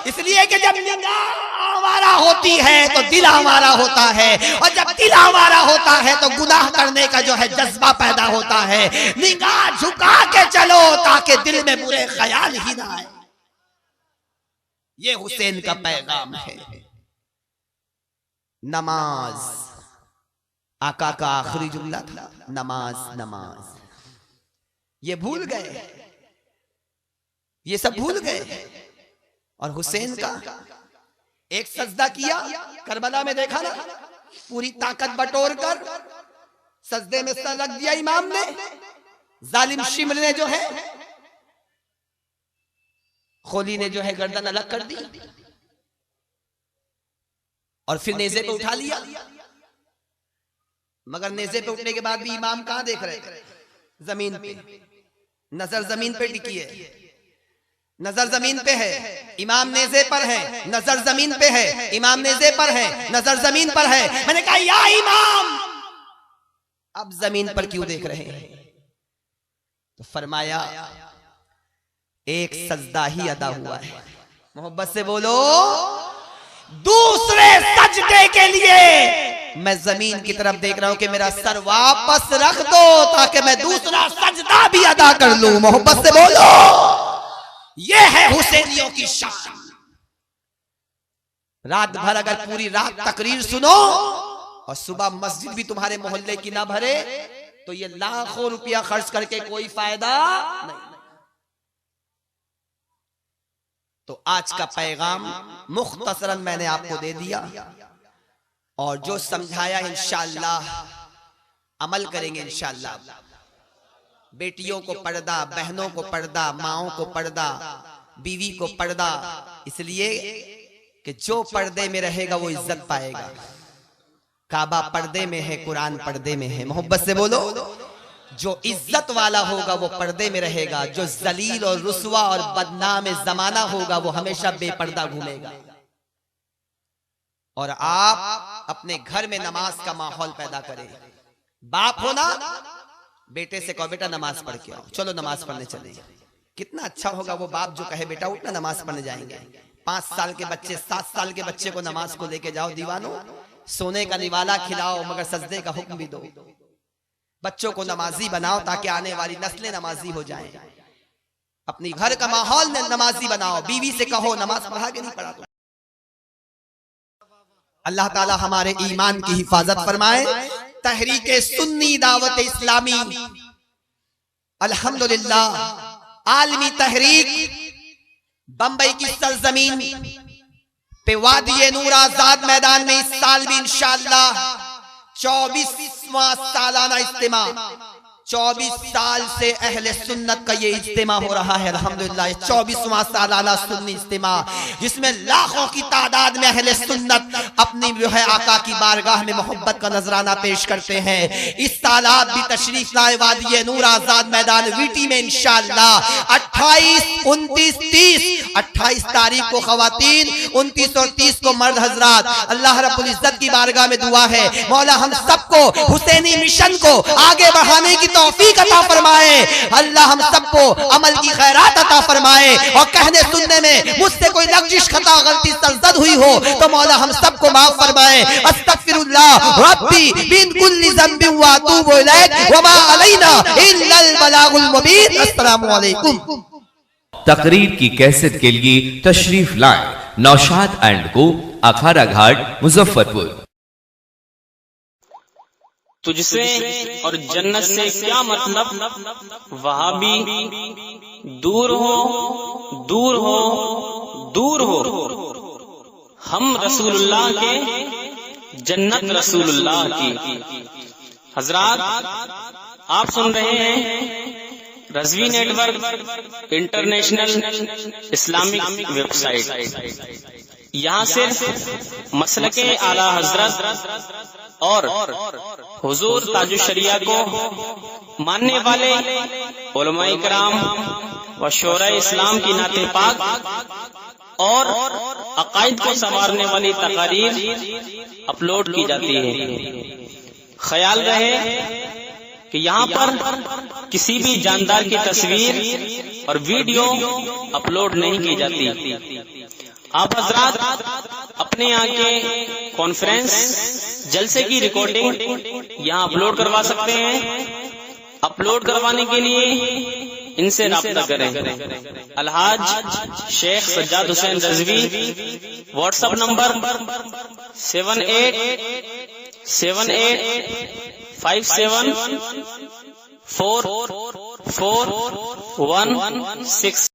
इसलिए कि जब निगाह आवारा होती है तो दिल आवारा होता है, और जब दिल आवारा होता है तो गुनाह करने का जो है जज्बा पैदा होता है। निगाह झुका के चलो ताकि दिल में बुरे ख्याल ही ना आए। ये हुसैन का पैगाम है। नमाज आका का आखिरी जुमला था, नमाज नमाज। ये भूल गए, ये सब भूल गए। और हुसैन का एक सजदा किया, करबला में देखा ना, पूरी ताकत बटोर कर सजदे में सर रख दिया इमाम ने। जालिम शिमर ने जो है, खोली ने जो है गर्दन अलग कर दी और फिर नेज़े पे उठा लिया। मगर नेज़े पे उठने के बाद भी इमाम कहां देख रहे? जमीन पे। नजर जमीन पे टिकी है, नजर जमीन पे है, इमाम नेज़े पर है, नजर जमीन पे है, इमाम नेज़े पर है, नजर जमीन पर है। मैंने कहा या इमाम, अब जमीन पर क्यों देख रहे हैं? तो फरमाया एक सजदा ही अदा हुआ है। मोहब्बत से बोलो। दूसरे सजदे के लिए मैं जमीन की तरफ देख रहा हूं कि मेरा सर वापस रख दो ताकि मैं दूसरा सजदा भी अदा कर लूं। मोहब्बत से बोलो। ये है हुसैनियों की शान। रात भर अगर पूरी रात तकरीर सुनो और सुबह मस्जिद भी तुम्हारे मोहल्ले की ना भरे तो ये लाखों रुपया खर्च करके कोई फायदा नहीं। तो आज का पैगाम मुख्तसरन मैंने आपको दे दिया, और जो समझाया इंशाअल्लाह अमल करेंगे इंशाअल्लाह। बेटियों को पर्दा, बहनों को पर्दा, माओं को पर्दा, बीवी को पर्दा, इसलिए कि जो पर्दे में रहेगा वो इज्जत पाएगा। काबा पर्दे में है, कुरान पर्दे में है। मोहब्बत से बोलो। जो इज्जत वाला होगा वो पर्दे में रहेगा, जो जलील और रुसवा और बदनाम जमाना होगा वो हमेशा बेपर्दा घूमेगा। और आप अपने घर में नमाज का माहौल पैदा करें। बाप हो ना, बेटे से कहो बेटा नमाज पढ़ के आओ, चलो नमाज पढ़ने चले। कितना अच्छा होगा वो बाप जो कहे बेटा उठना नमाज पढ़ने जाएंगे। 5 साल के बच्चे, 7 साल के बच्चे को नमाज को लेके जाओ। दीवानों, सोने का निवाला खिलाओ मगर सजदे का हुक्म भी दो। बच्चों को नमाजी बनाओ ताकि आने वाली नस्लें नमाजी हो जाएं। अपनी घर का माहौल नमाजी बनाओ। बीवी से कहो नमाज पढ़ा के नहीं पढ़ा तो। अल्लाह ताला हमारे ईमान की हिफाजत फरमाए। तहरीके सुन्नी दावत इस्लामी अल्हम्दुलिल्लाह आलमी तहरीक बंबई की सरजमीन पे वादी नूर आजाद मैदान में इस साल भी इंशाअल्लाह 24वां सालाना इज्तिमा, 24 साल से अहले सुन्नत का ये इज्तिमा हो रहा है अल्हम्दुलिल्लाह। 24वां सालाना सुन्नी इज्तिमा, जिसमें लाखों की तादाद में अहले सुन्नत अपनी जो है आका की बारगाह में मोहब्बत का नजराना पेश करते हैं। इस साल आप भी तशरीफ लाए वादी नूर आजाद मैदान वीटी में इंशाअल्लाह 28, 29, 30, 28 तारीख को खवातीन, 29 और 30 को मर्द हजरात। अल्लाह रब्बुल इज्जत की बारगाह में दुआ है मौला हम सबको हुसैनी मिशन को आगे बढ़ाने की तौफीक अता फरमाए। अल्लाह हम सबको अमल की खैरात अता फरमाए। और कहने सुनने में मुझसे कोई लग़्ज़िश खता गलती सरजद हुई हो तो मौला हम सबको माफ फरमाए। अस्तगफिरुल्लाह रब्बी मिन कुल्ली ज़ंबिन व अतूबु इलैह व मा अलैना इल्लल बलागुल मुबीन। अस्सलामु अलैकुम। तकरीर की कैसेट के लिए तशरीफ लाएं नौशाद एंड को, अखाड़ा घाट, मुजफ्फरपुर। तुझसे और जन्नत से क्या मतलब, वहां भी दूर हो दूर हो दूर हो। हम रसूलुल्लाह के, जन्नत रसूलुल्लाह की। हजरात आप सुन रहे हैं Razvi network international Islamic website. यहाँ सिर्फ मसलके आला हजरत और हुजूर ताजुश शरिया को मानने वाले उलमाए किराम व शोरा इस्लाम की नाते पाक और अकायद को संवारने वाली तकारीर अपलोड की जाती है। ख्याल रहे कि यहाँ पर किसी भी जानदार की तस्वीर और वीडियो अपलोड नहीं की जाती। आप हजरात अपने यहाँ के कॉन्फ्रेंस जलसे की रिकॉर्डिंग यहाँ अपलोड करवा सकते हैं। अपलोड करवाने के लिए इनसे राब्ता करें। Alhaj Sheikh Sajjad Hussain Razvi, WhatsApp number 7857 44116।